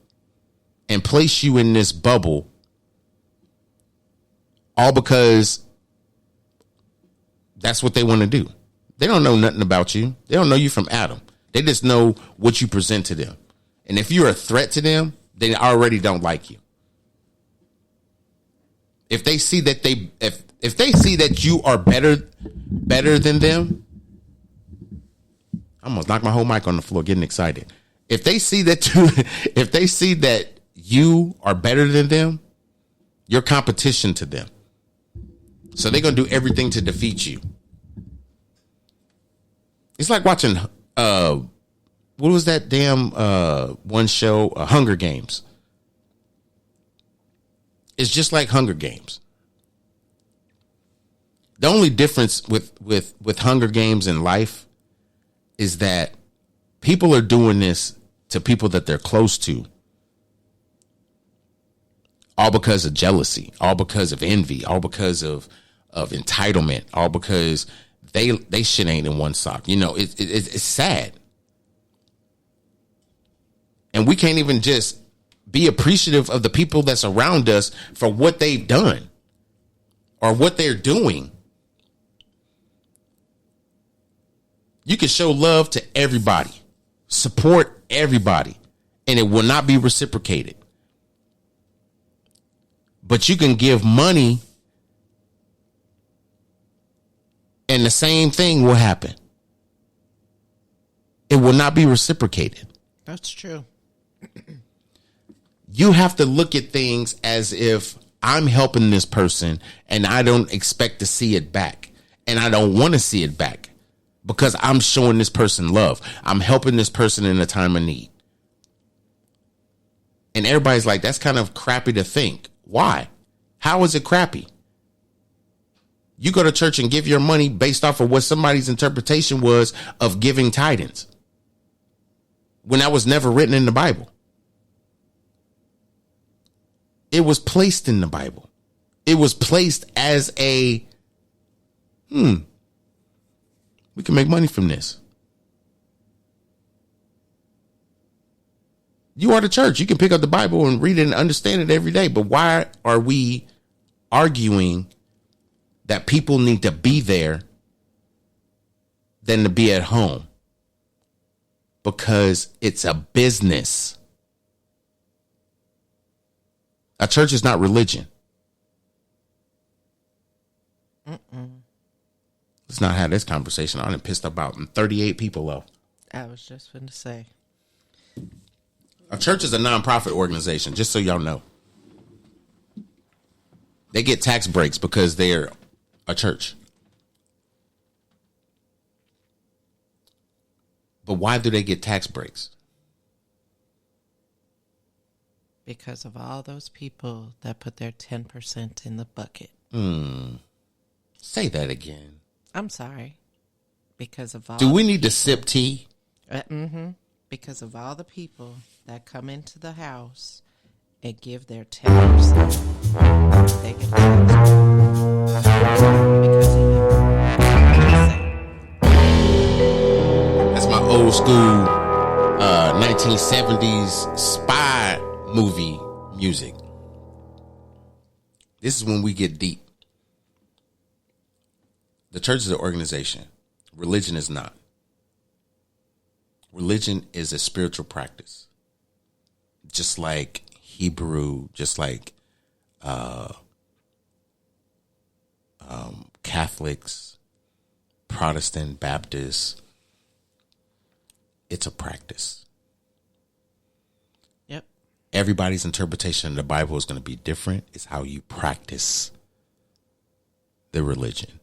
and place you in this bubble all because that's what they want to do. They don't know nothing about you. They don't know you from Adam. They just know what you present to them. And if you're a threat to them, they already don't like you. If they see that if they see that you are better than them, I almost knocked my whole mic on the floor getting excited. If they see that you are better than them, you're competition to them. So they're going to do everything to defeat you. It's like watching, what was that damn one show, Hunger Games. It's just like Hunger Games. The only difference with Hunger Games in life is that people are doing this to people that they're close to. All because of jealousy, all because of envy, all because of entitlement, all because they shit ain't in one sock. You know, it's sad. And we can't even just be appreciative of the people that's around us for what they've done or what they're doing. You can show love to everybody, support everybody, and it will not be reciprocated. But you can give money and the same thing will happen. It will not be reciprocated. That's true. You have to look at things as if I'm helping this person and I don't expect to see it back. And I don't want to see it back because I'm showing this person love. I'm helping this person in a time of need. And everybody's like, that's kind of crappy to think. Why? How is it crappy? You go to church and give your money based off of what somebody's interpretation was of giving tidings, when that was never written in the Bible. It was placed in the Bible. It was placed as a, we can make money from this. You are the church. You can pick up the Bible and read it and understand it every day. But why are we arguing that people need to be there than to be at home? Because it's a business. A church is not religion. Let's not have this conversation. I done pissed about 38 people off. I was just going to say. A church is a nonprofit organization, just so y'all know. They get tax breaks because they're a church. But why do they get tax breaks? Because of all those people that put their 10% in the bucket. Say that again. I'm sorry. Because of all. Do we need to sip tea? Because of all the people that come into the house and give their 10%, they get tax because of it. That's my old school 1970s spy movie music. This is when we get deep. The church is an organization. Religion is not. Religion is a spiritual practice. Just like Hebrew, just like Catholics, Protestant, Baptists. It's a practice. Yep. Everybody's interpretation of the Bible is going to be different. It's how you practice the religion.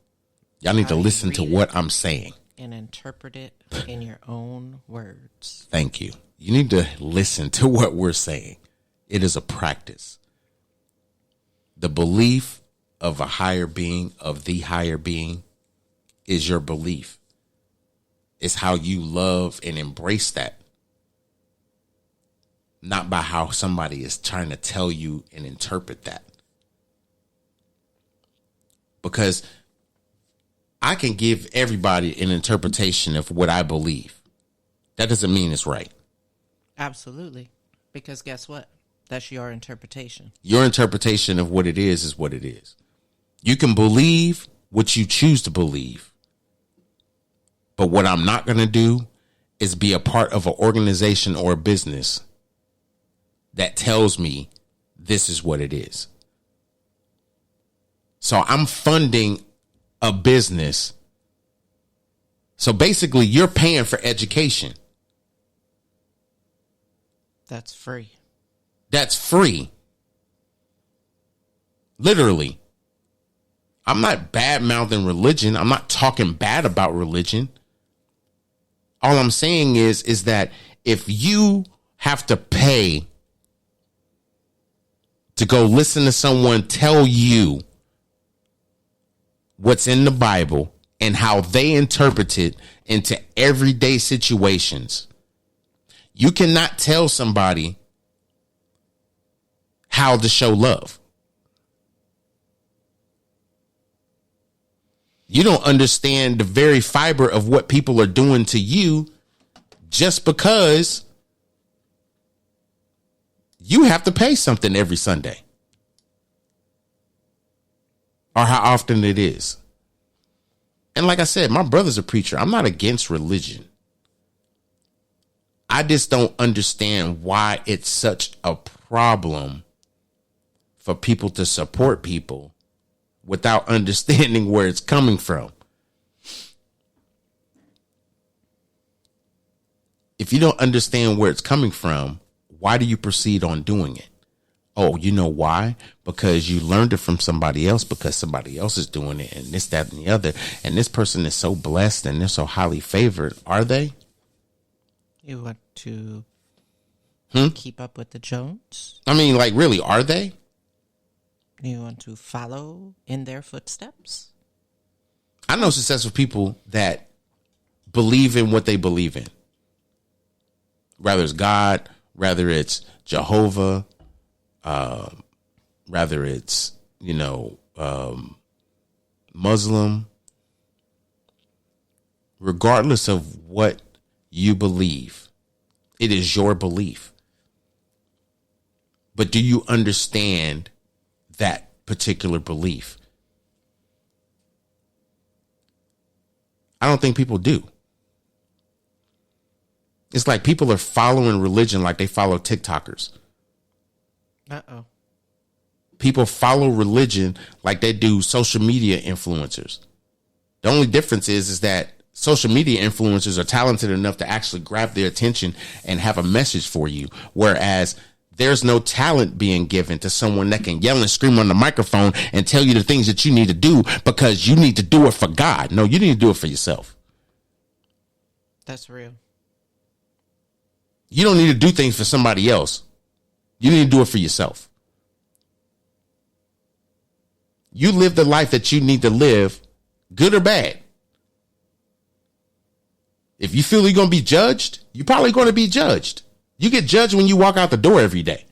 Y'all need to listen to what I'm saying. And interpret it in your own words. Thank you. You need to listen to what we're saying. It is a practice. The belief of a higher being, of the higher being, is your belief. It's how you love and embrace that. Not by how somebody is trying to tell you and interpret that. Because I can give everybody an interpretation of what I believe. That doesn't mean it's right. Absolutely. Because guess what? That's your interpretation. Your interpretation of what it is what it is. You can believe what you choose to believe. But what I'm not going to do is be a part of an organization or a business that tells me this is what it is. So I'm funding a business. So basically, you're paying for education. That's free. That's free. Literally. I'm not bad mouthing religion. I'm not talking bad about religion. All I'm saying is that if you have to pay to go listen to someone tell you what's in the Bible and how they interpret it into everyday situations, you cannot tell somebody how to show love. You don't understand the very fiber of what people are doing to you just because you have to pay something every Sunday. Or how often it is. And like I said, my brother's a preacher. I'm not against religion. I just don't understand why it's such a problem for people to support people without understanding where it's coming from. If you don't understand where it's coming from, why do you proceed on doing it? Oh, you know why? Because you learned it from somebody else, because somebody else is doing it, and this, that, and the other. And this person is so blessed and they're so highly favored. Are they? You want to keep up with the Jones? I mean, like, really, are they? You want to follow in their footsteps? I know successful people that believe in what they believe in. Rather it's God, rather it's Jehovah, rather it's, Muslim. Regardless of what you believe, it is your belief. But do you understand that particular belief? I don't think people do. It's like people are following religion like they follow TikTokers. Uh-oh. People follow religion like they do social media influencers. The only difference is that social media influencers are talented enough to actually grab their attention and have a message for you. Whereas there's no talent being given to someone that can yell and scream on the microphone and tell you the things that you need to do because you need to do it for God. No, you need to do it for yourself. That's real. You don't need to do things for somebody else. You need to do it for yourself. You live the life that you need to live, good or bad. If you feel you're going to be judged, you're probably going to be judged. You get judged when you walk out the door every day.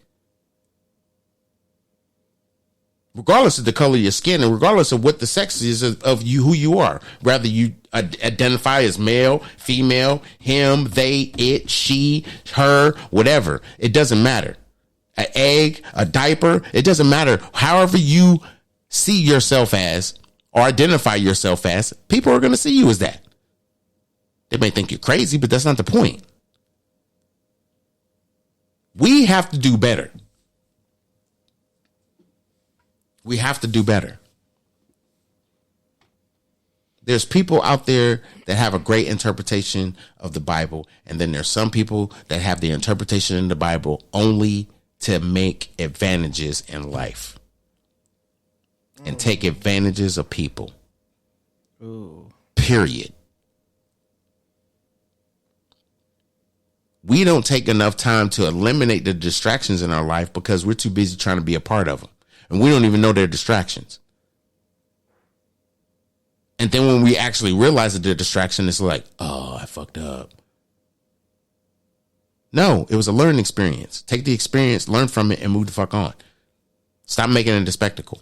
Regardless of the color of your skin and regardless of what the sex is of you, who you are. Whether you identify as male, female, him, they, it, she, her, whatever. It doesn't matter. An egg, a diaper, it doesn't matter. However you see yourself as or identify yourself as, people are going to see you as that. They may think you're crazy, but that's not the point. We have to do better. We have to do better. There's people out there that have a great interpretation of the Bible, and then there's some people that have the interpretation in the Bible only to make advantages in life and take advantages of people. Ooh. Period. We don't take enough time to eliminate the distractions in our life because we're too busy trying to be a part of them. And we don't even know they're distractions. And then when we actually realize that they're distraction, it's like, oh, I fucked up. No, it was a learning experience. Take the experience, learn from it, and move the fuck on. Stop making it a spectacle.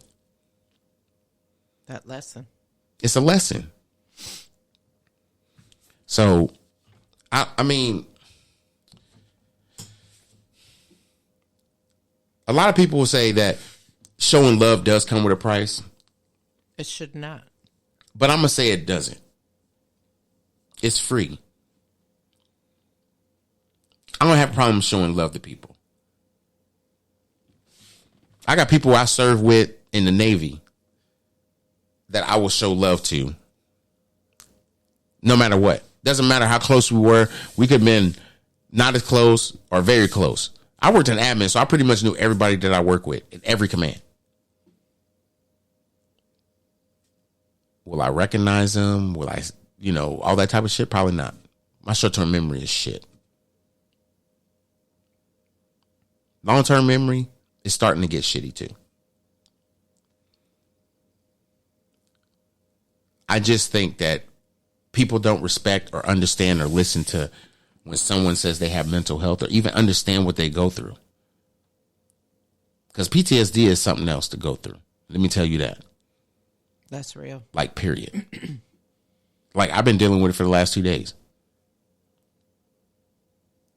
That lesson. It's a lesson. So, I mean, a lot of people will say that showing love does come with a price. It should not. But I'm going to say it doesn't. It's free. I don't have problems showing love to people. I got people I serve with in the Navy that I will show love to no matter what. Doesn't matter how close we were. We could have been not as close or very close. I worked in admin, so I pretty much knew everybody that I work with in every command. Will I recognize them? Will I, all that type of shit? Probably not. My short-term memory is shit. Long-term memory is starting to get shitty too. I just think that people don't respect or understand or listen to when someone says they have mental health or even understand what they go through. Because PTSD is something else to go through. Let me tell you that. That's real. Like, period. Like, I've been dealing with it for the last 2 days.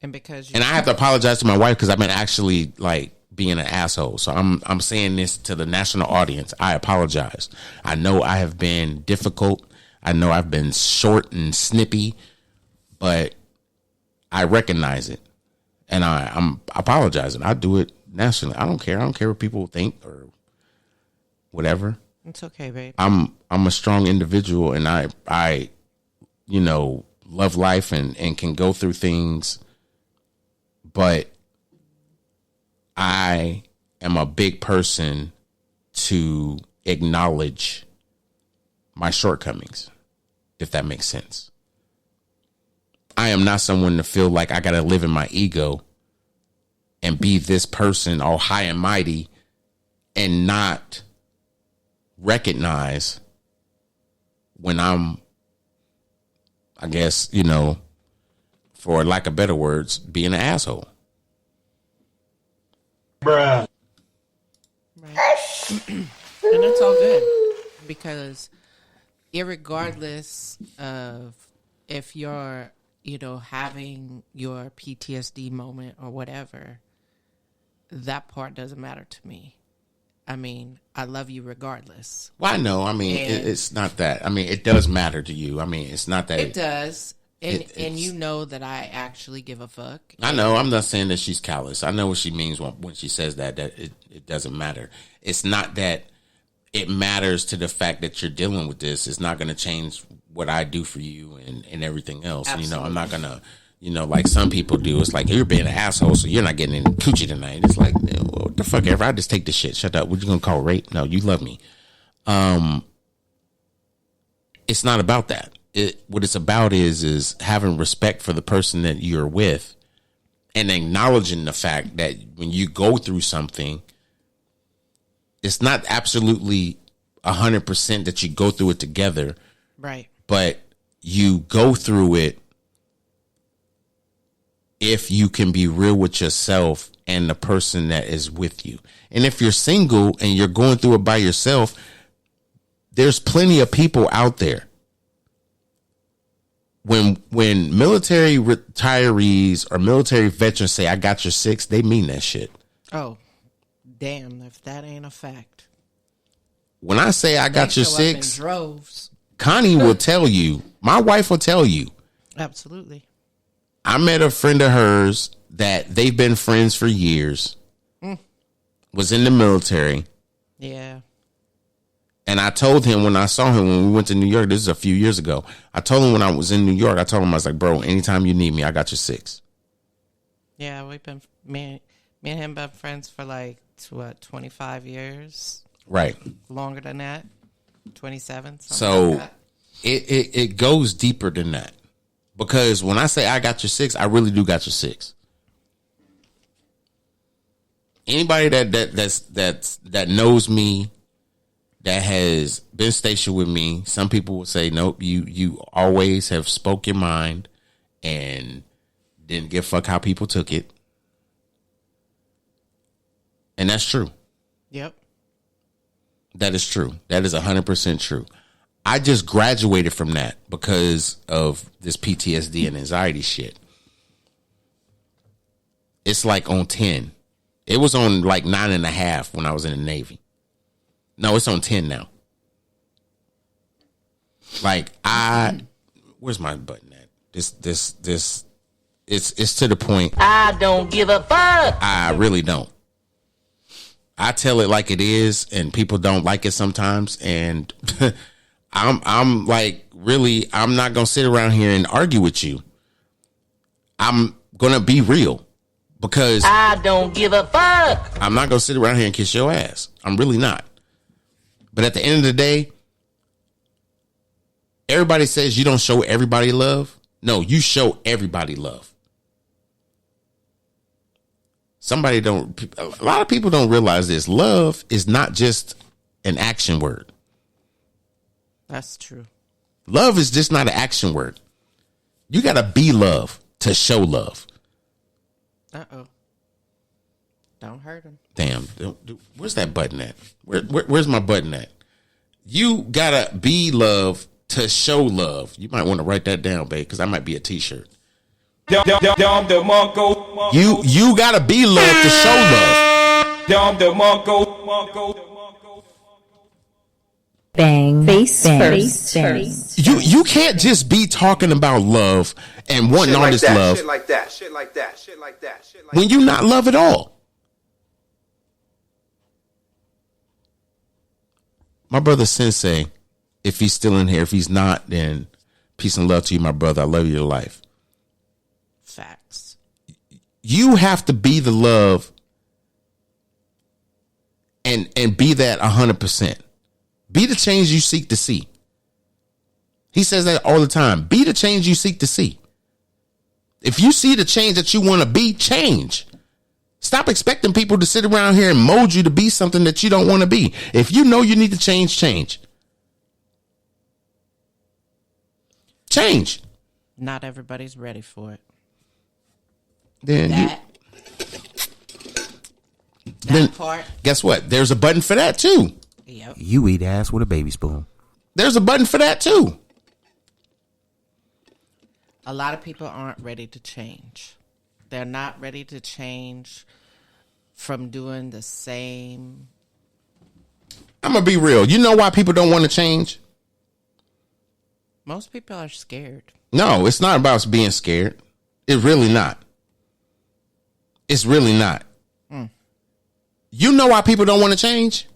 And I have to apologize to my wife because I've been actually like being an asshole. So I'm saying this to the national audience. I apologize. I know I have been difficult. I know I've been short and snippy, but I recognize it, and I'm apologizing. I do it nationally. I don't care. I don't care what people think or whatever. It's okay, babe. I'm a strong individual, and I love life and can go through things, but I am a big person to acknowledge my shortcomings, if that makes sense. I am not someone to feel like I got to live in my ego and be this person all high and mighty and not recognize when I'm, I guess, for lack of better words, being an asshole. Bruh. Right. And that's all good because irregardless of if you're, having your PTSD moment or whatever, that part doesn't matter to me. I mean, I love you regardless. Well, I know. I mean, it's not that. I mean, it does matter to you. I mean, it's not that. It does. And you know that I actually give a fuck. I know. I'm not saying that she's callous. I know what she means when she says that it doesn't matter. It's not that it matters to the fact that you're dealing with this. It's not going to change what I do for you and everything else. Absolutely. I'm not going to, like some people do. It's like, you're being an asshole, so you're not getting any coochie tonight. It's like, well, what the fuck ever. I just take this shit. Shut up. What you going to call rape? No, you love me. It's not about that. What it's about is having respect for the person that you're with and acknowledging the fact that when you go through something, it's not absolutely 100% that you go through it together. Right. But you go through it if you can be real with yourself and the person that is with you. And if you're single and you're going through it by yourself, there's plenty of people out there. When military retirees or military veterans say, I got your six, they mean that shit. Oh, damn, if that ain't a fact. When I say I got your six, droves. Connie will tell you, my wife will tell you. Absolutely. I met a friend of hers that they've been friends for years, was in the military. Yeah. And I told him when I saw him, when we went to New York, this is a few years ago. I told him when I was in New York, I told him, I was like, bro, anytime you need me, I got your six. Yeah, we've been, me and him been friends for like, 25 years? Right. Longer than that? 27? So like that. It goes deeper than that. Because when I say I got your six, I really do got your six. Anybody that knows me, that has been stationed with me, some people will say, nope, you always have spoke your mind and didn't give a fuck how people took it. And that's true. Yep. That is true. That is 100% true. I just graduated from that because of this PTSD and anxiety shit. It's like on 10. It was on like 9.5 when I was in the Navy. No, it's on 10 now. Like where's my button at? It's to the point. I don't give a fuck. I really don't. I tell it like it is, and people don't like it sometimes. And I'm like, really, I'm not gonna sit around here and argue with you. I'm gonna be real because I don't give a fuck. I'm not gonna sit around here and kiss your ass. I'm really not. But at the end of the day, everybody says you don't show everybody love. No, you show everybody love. A lot of people don't realize this. Love is not just an action word. That's true. Love is just not an action word. You got to be love to show love. Uh-oh. Don't hurt him. Damn. Where's that button at? Where's my button at? You got to be love to show love. You might want to write that down, babe, because that might be a t-shirt. You got to be love to show love. Bang. Face first. You can't just be talking about love and wanting all this love. Shit like that. When you not love at all. My brother Sensei, if he's still in here, if he's not, then peace and love to you, my brother. I love you to life. Facts. You have to be the love and be that 100%. Be the change you seek to see. He says that all the time. Be the change you seek to see. If you see the change that you want to be, change. Stop expecting people to sit around here and mold you to be something that you don't want to be. If you know you need to change, change. Change. Not everybody's ready for it. Then Part. Guess what? There's a button for that too. Yep. You eat ass with a baby spoon. There's a button for that too. A lot of people aren't ready to change. They're not ready to change from doing the same. I'm going to be real. You know why people don't want to change? Most people are scared. No, it's not about being scared. It's really not. It's really not. You know why people don't want to change?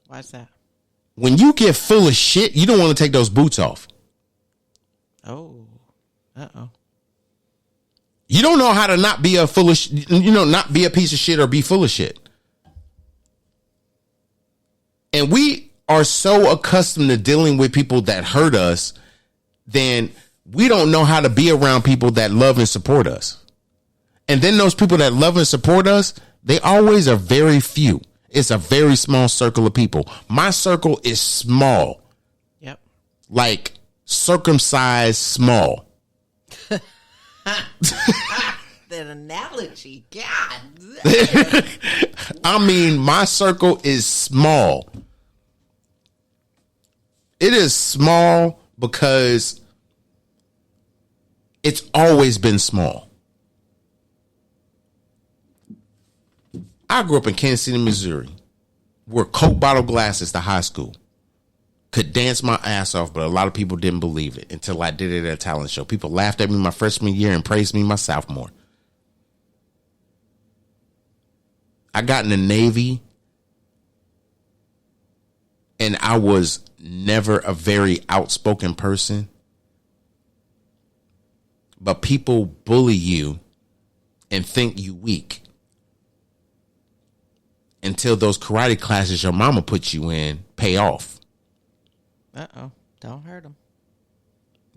Why's that? When you get full of shit, you don't want to take those boots off. Oh. Uh-oh. You don't know how to not be not be a piece of shit or be full of shit. And we are so accustomed to dealing with people that hurt us, then we don't know how to be around people that love and support us. And then those people that love and support us, they always are very few. It's a very small circle of people. My circle is small. Yep. Like circumcised small. That analogy, God. I mean, my circle is small. It is small because it's always been small. I grew up in Kansas City, Missouri, where Coke bottle glasses to high school. Could dance my ass off, but a lot of people didn't believe it until I did it at a talent show. People laughed at me my freshman year and praised me my sophomore. I got in the Navy, and I was never a very outspoken person. But people bully you and think you weak until those karate classes your mama put you in pay off. Uh-oh. Don't hurt them.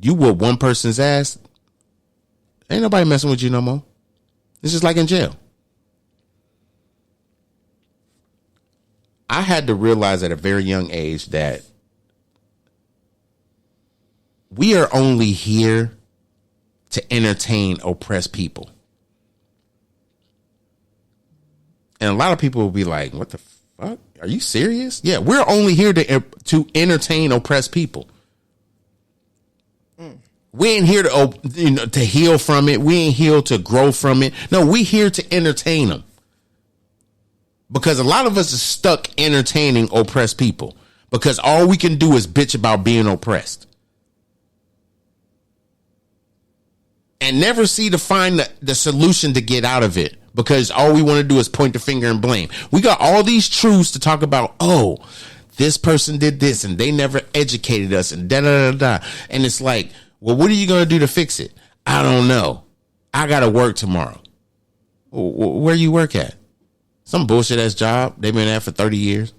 You whoop one person's ass, ain't nobody messing with you no more. It's just like in jail. I had to realize at a very young age that we are only here to entertain oppressed people. And a lot of people will be like, what the fuck? Are you serious? Yeah, we're only here to entertain oppressed people. We ain't here to heal from it. We ain't here to grow from it. No, we here to entertain them. Because a lot of us are stuck entertaining oppressed people. Because all we can do is bitch about being oppressed. And never find the solution to get out of it. Because all we want to do is point the finger and blame. We got all these truths to talk about. Oh, this person did this and they never educated us and da-da-da-da. And it's like, well, what are you going to do to fix it? I don't know. I got to work tomorrow. Where you work at? Some bullshit ass job. They've been at for 30 years.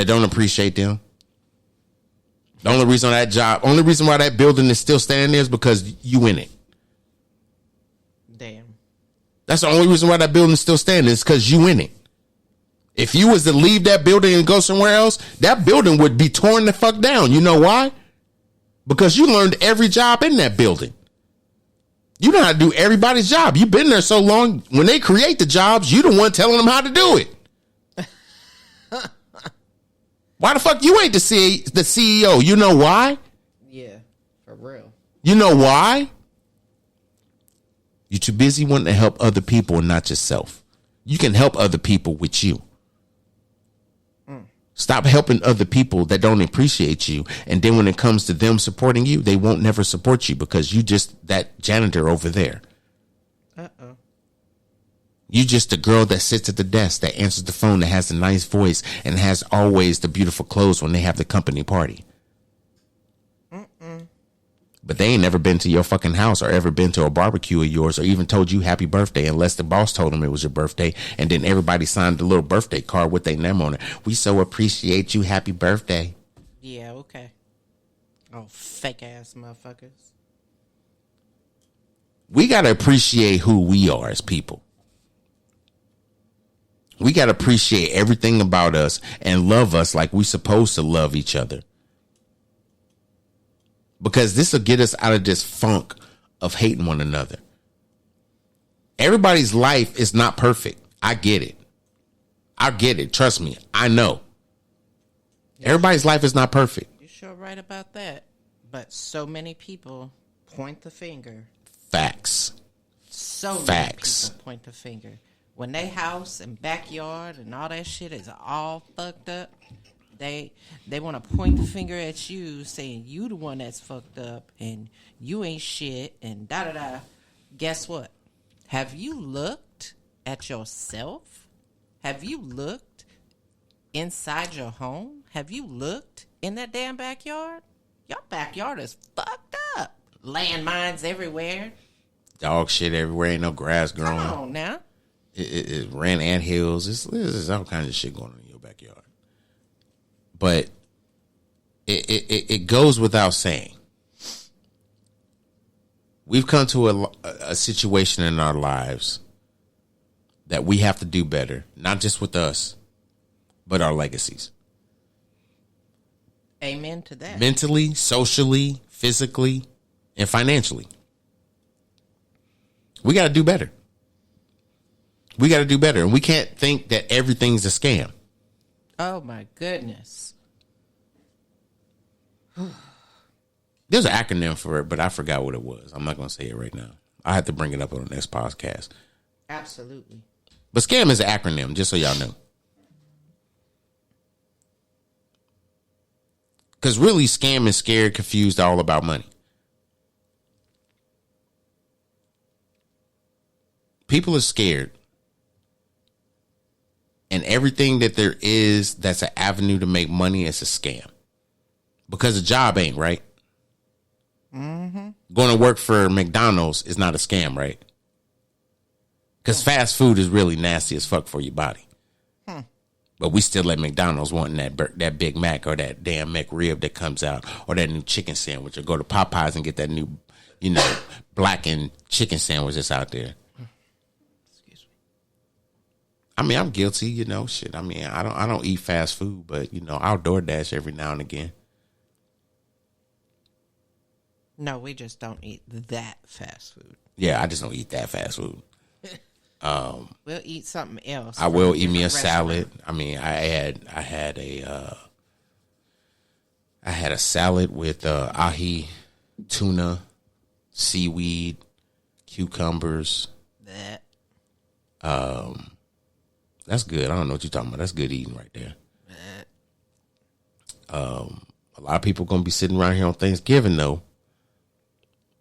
that don't appreciate them. The only reason why that building is still standing there is because you in it. Damn. That's the only reason why that building is still standing is because you in it. If you was to leave that building and go somewhere else, that building would be torn the fuck down. You know why? Because you learned every job in that building. You know how to do everybody's job. You've been there so long. When they create the jobs, you the one telling them how to do it. Why the fuck you ain't the CEO? You know why? Yeah, for real. You know why? You're too busy wanting to help other people and not yourself. You can help other people with you. Stop helping other people that don't appreciate you. And then when it comes to them supporting you, they won't never support you because you just that janitor over there. Uh-oh. You just the girl that sits at the desk, that answers the phone, that has a nice voice, and has always the beautiful clothes when they have the company party. But they ain't never been to your fucking house or ever been to a barbecue of yours or even told you happy birthday unless the boss told them it was your birthday. And then everybody signed the little birthday card with their name on it. We so appreciate you. Happy birthday. Yeah, okay. Oh, fake ass motherfuckers. We got to appreciate who we are as people. We got to appreciate everything about us and love us like we supposed to love each other. Because this will get us out of this funk of hating one another. Everybody's life is not perfect. I get it. I get it. Trust me. I know. Everybody's life is not perfect. You're sure right about that. But so many people point the finger. Facts. So Facts. many people point the finger. When they house and backyard and all that shit is all fucked up, They want to point the finger at you, saying you the one that's fucked up and you ain't shit and da-da-da. Guess what? Have you looked at yourself? Have you looked inside your home? Have you looked in that damn backyard? Your backyard is fucked up. Landmines everywhere. Dog shit everywhere. Ain't no grass growing. Come on now. It ran anthills. There's all kinds of shit going on in your backyard. But it goes without saying. We've come to a situation in our lives that we have to do better, not just with us, but our legacies. Amen to that. Mentally, socially, physically, and financially. We got to do better. We got to do better. And we can't think that everything's a scam. Oh, my goodness. There's an acronym for it, but I forgot what it was. I'm not going to say it right now. I have to bring it up on the next podcast. Absolutely. But scam is an acronym, just so y'all know. Because really, scam is scared, confused, all about money. People are scared. And everything that there is that's an avenue to make money is a scam. Because a job ain't, right? Mm-hmm. Going to work for McDonald's is not a scam, right? Because fast food is really nasty as fuck for your body. But we still at McDonald's wanting that Big Mac or that damn McRib that comes out or that new chicken sandwich or go to Popeyes and get that new, blackened chicken sandwich that's out there. I mean, I'm guilty, shit. I mean, I don't eat fast food, but, I'll DoorDash every now and again. No, we just don't eat that fast food. Yeah, I just don't eat that fast food. We'll eat something else. I will eat me a salad. I mean, I had a salad with ahi, tuna, seaweed, cucumbers. That's good. I don't know what you're talking about. That's good eating right there. A lot of people gonna be sitting around here on Thanksgiving though,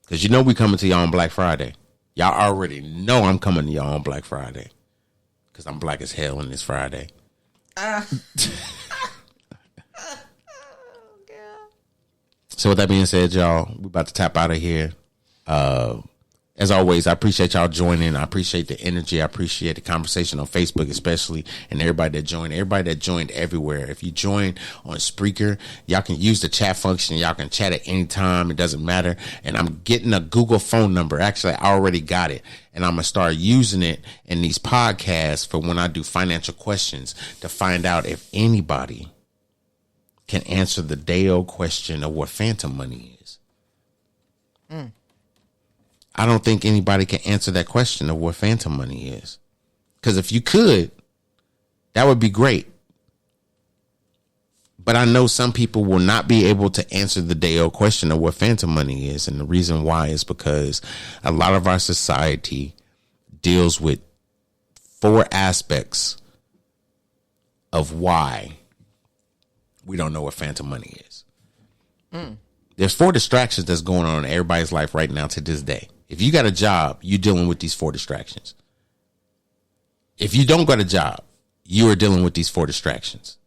because we coming to y'all on Black Friday. Y'all already know I'm coming to y'all on Black Friday because I'm black as hell and it's Friday. So with that being said, y'all, we about to tap out of here. And As always, I appreciate y'all joining. I appreciate the energy. I appreciate the conversation on Facebook, especially, and everybody that joined everywhere. If you join on Spreaker, y'all can use the chat function. Y'all can chat at any time. It doesn't matter. And I'm getting a Google phone number. Actually, I already got it. And I'm going to start using it in these podcasts for when I do financial questions to find out if anybody can answer the day-old question of what phantom money is. I don't think anybody can answer that question of what phantom money is. Because if you could, that would be great. But I know some people will not be able to answer the day-old question of what phantom money is. And the reason why is because a lot of our society deals with 4 aspects of why we don't know what phantom money is. There's 4 distractions that's going on in everybody's life right now to this day. If you got a job, you're dealing with these 4 distractions. If you don't got a job, you are dealing with these 4 distractions.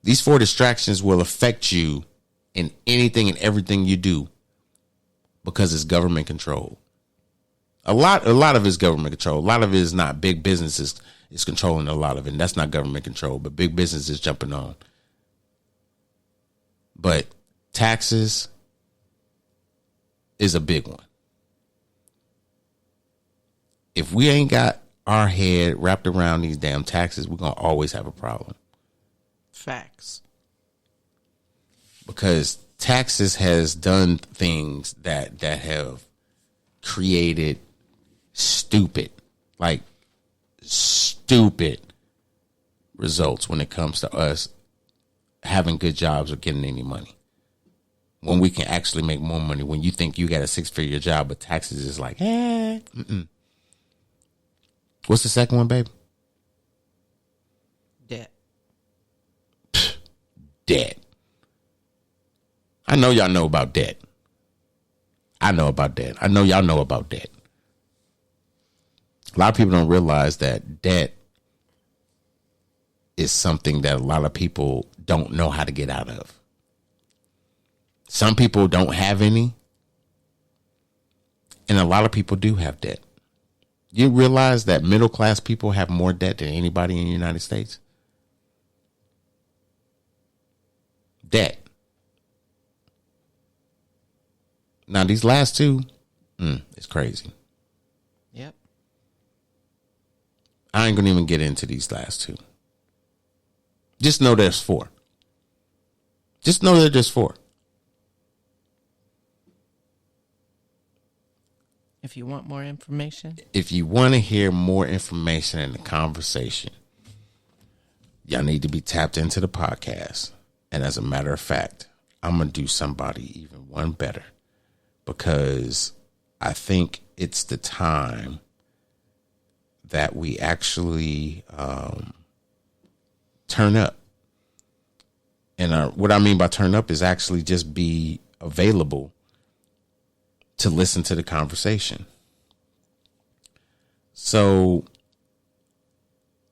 These 4 distractions will affect you in anything and everything you do because it's government control. A lot of it is government control. A lot of it is not. Big businesses is controlling a lot of it. And that's not government control, but big business is jumping on. But taxes is a big one. If we ain't got our head wrapped around these damn taxes, we're going to always have a problem. Facts. Because taxes has done things that have created stupid results when it comes to us having good jobs or getting any money. When we can actually make more money, when you think you got a 6-figure job, but taxes is like, What's the second one, babe? Debt. I know y'all know about debt. I know about debt. I know y'all know about debt. A lot of people don't realize that debt is something that a lot of people don't know how to get out of. Some people don't have any, and a lot of people do have debt. You realize that middle class people have more debt than anybody in the United States? Debt. Now, these last 2, it's crazy. Yep. I ain't going to even get into these last 2. Just know there's 4. Just know that there's 4. If you want more information. If you want to hear more information in the conversation, y'all need to be tapped into the podcast. And as a matter of fact, I'm going to do somebody even one better, because I think it's the time that we actually turn up. And what I mean by turn up is actually just be available to listen to the conversation. So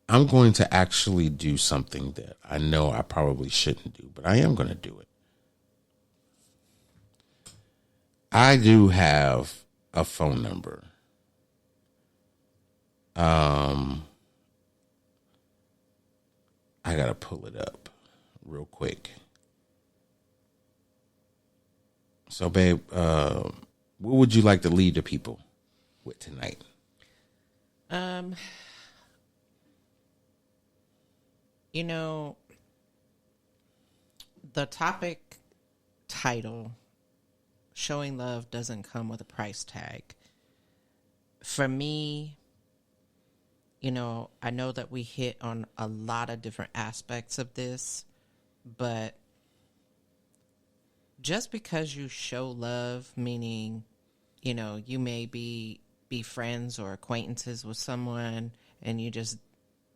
I'm going to actually do something that I know I probably shouldn't do, but I am going to do it. I do have a phone number. I got to pull it up real quick. So, babe, what would you like to leave the people with tonight? You know, the topic title, Showing Love Doesn't Come with a Price Tag. For me, you know, I know that we hit on a lot of different aspects of this, but just because you show love, meaning, you know, you may be friends or acquaintances with someone and you just,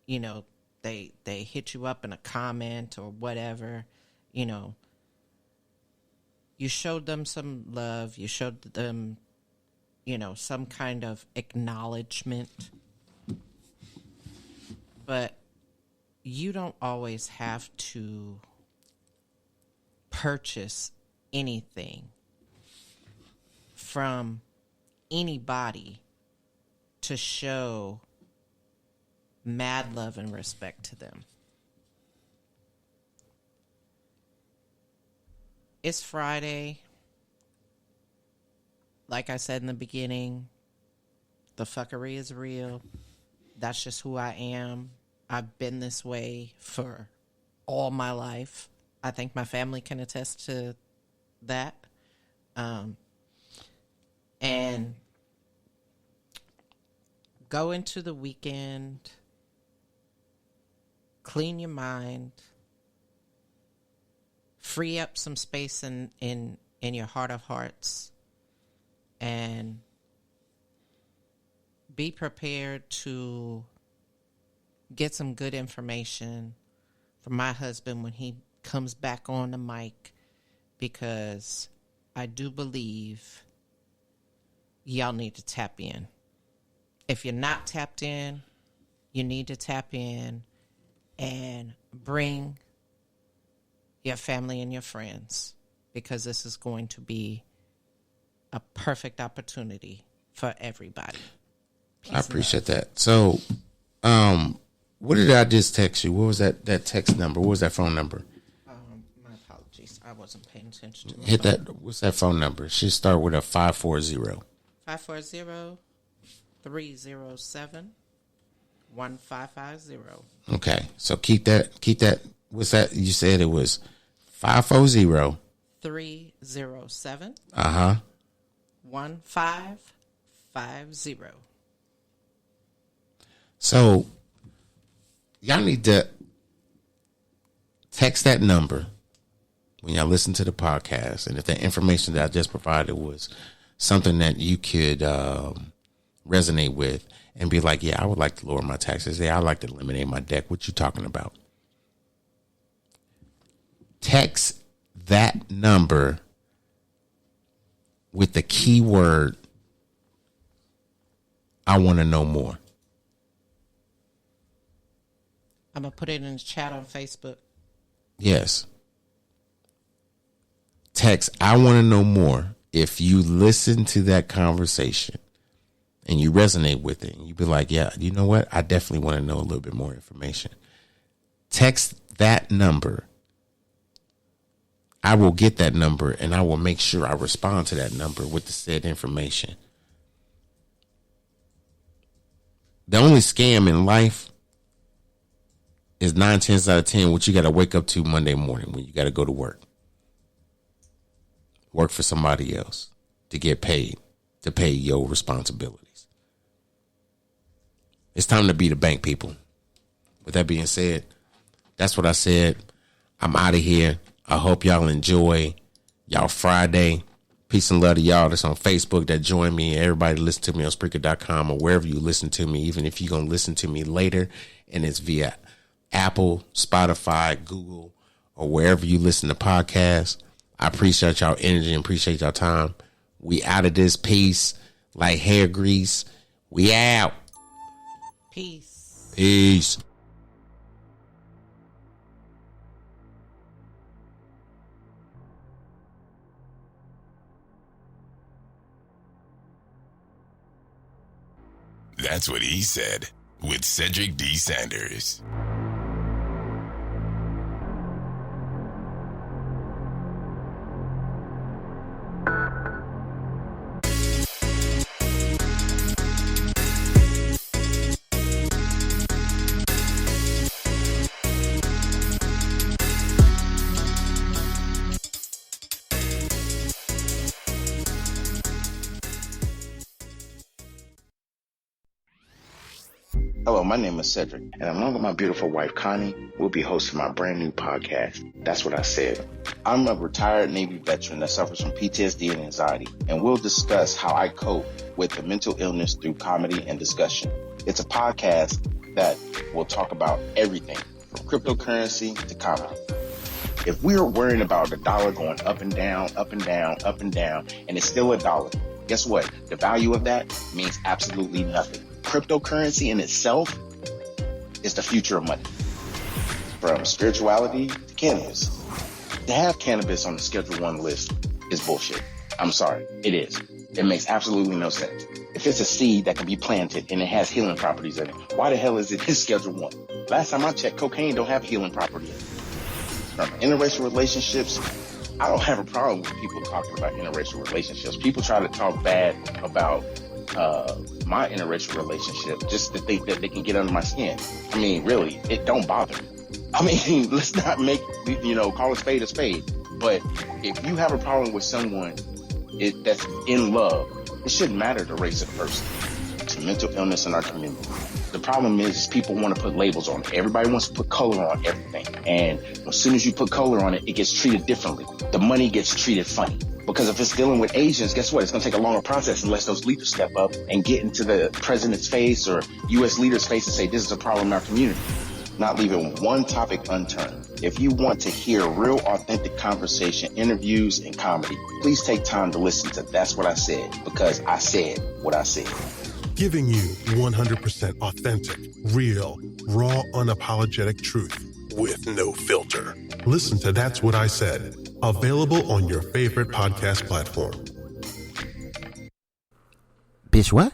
you know, they hit you up in a comment or whatever, you know, you showed them some love, you showed them, you know, some kind of acknowledgement, but you don't always have to purchase anything from anybody to show mad love and respect to them. It's Friday. Like I said in the beginning, the fuckery is real. That's just who I am. I've been this way for all my life. I think my family can attest to that. And go into the weekend, clean your mind, free up some space in your heart of hearts, and be prepared to get some good information from my husband when he comes back on the mic, because I do believe y'all need to tap in. If you're not tapped in, you need to tap in and bring your family and your friends, because this is going to be a perfect opportunity for everybody. Peace. I appreciate that. So, what did I just text you? What was that text number? What was that phone number? My apologies. I wasn't paying attention to Hit that. What's that phone number? It should start with a 540. 540-307-1550. Okay. So keep that. What's that? You said it was 540. 307. 1550. So y'all need to text that number when y'all listen to the podcast. And if that information that I just provided was something that you could resonate with and be like, yeah, I would like to lower my taxes. Yeah, I'd like to eliminate my debt. What you talking about? Text that number with the keyword, I want to know more. I'm going to put it in the chat on Facebook. Yes. Text, I want to know more. If you listen to that conversation and you resonate with it, and you be like, yeah, you know what? I definitely want to know a little bit more information. Text that number. I will get that number, and I will make sure I respond to that number with the said information. The only scam in life is 9 tenths out of 10 what you got to wake up to Monday morning when you got to go to work. Work for somebody else to get paid, to pay your responsibilities. It's time to be the bank, people. With that being said, that's what I said. I'm out of here. I hope y'all enjoy y'all Friday. Peace and love to y'all that's on Facebook that join me. Everybody listen to me on Spreaker.com or wherever you listen to me, even if you're going to listen to me later and it's via Apple, Spotify, Google, or wherever you listen to podcasts. I appreciate y'all energy and appreciate y'all time. We out of this piece like hair grease. We out. Peace. Peace. That's what he said with Cedric D. Sanders. Hello, my name is Cedric, and along with my beautiful wife, Connie, we'll be hosting my brand new podcast. That's what I said. I'm a retired Navy veteran that suffers from PTSD and anxiety, and we'll discuss how I cope with the mental illness through comedy and discussion. It's a podcast that will talk about everything from cryptocurrency to comedy. If we're worrying about the dollar going up and down, up and down, up and down, and it's still a dollar, guess what? The value of that means absolutely nothing. Cryptocurrency in itself is the future of money. From spirituality to cannabis. To have cannabis on the Schedule 1 list is bullshit. I'm sorry, it is. It makes absolutely no sense. If it's a seed that can be planted and it has healing properties in it, why the hell is it in Schedule 1? Last time I checked, cocaine don't have healing property in it. Interracial relationships, I don't have a problem with people talking about interracial relationships. People try to talk bad about my interracial relationship just to think that they can get under my skin. I mean, really, it don't bother me. I mean, let's not make, call a spade a spade. But if you have a problem with someone that's in love, it shouldn't matter the race of the person. It's mental illness in our community. The problem is people want to put labels on it. Everybody wants to put color on everything. And as soon as you put color on it, it gets treated differently. The money gets treated funny. Because if it's dealing with Asians, guess what? It's going to take a longer process unless those leaders step up and get into the president's face or U.S. leaders' face and say, this is a problem in our community. Not leaving one topic unturned. If you want to hear real authentic conversation, interviews, and comedy, please take time to listen to That's What I Said, because I said what I said. Giving you 100% authentic, real, raw, unapologetic truth with no filter. Listen to That's What I Said, available on your favorite podcast platform. Bitch, what?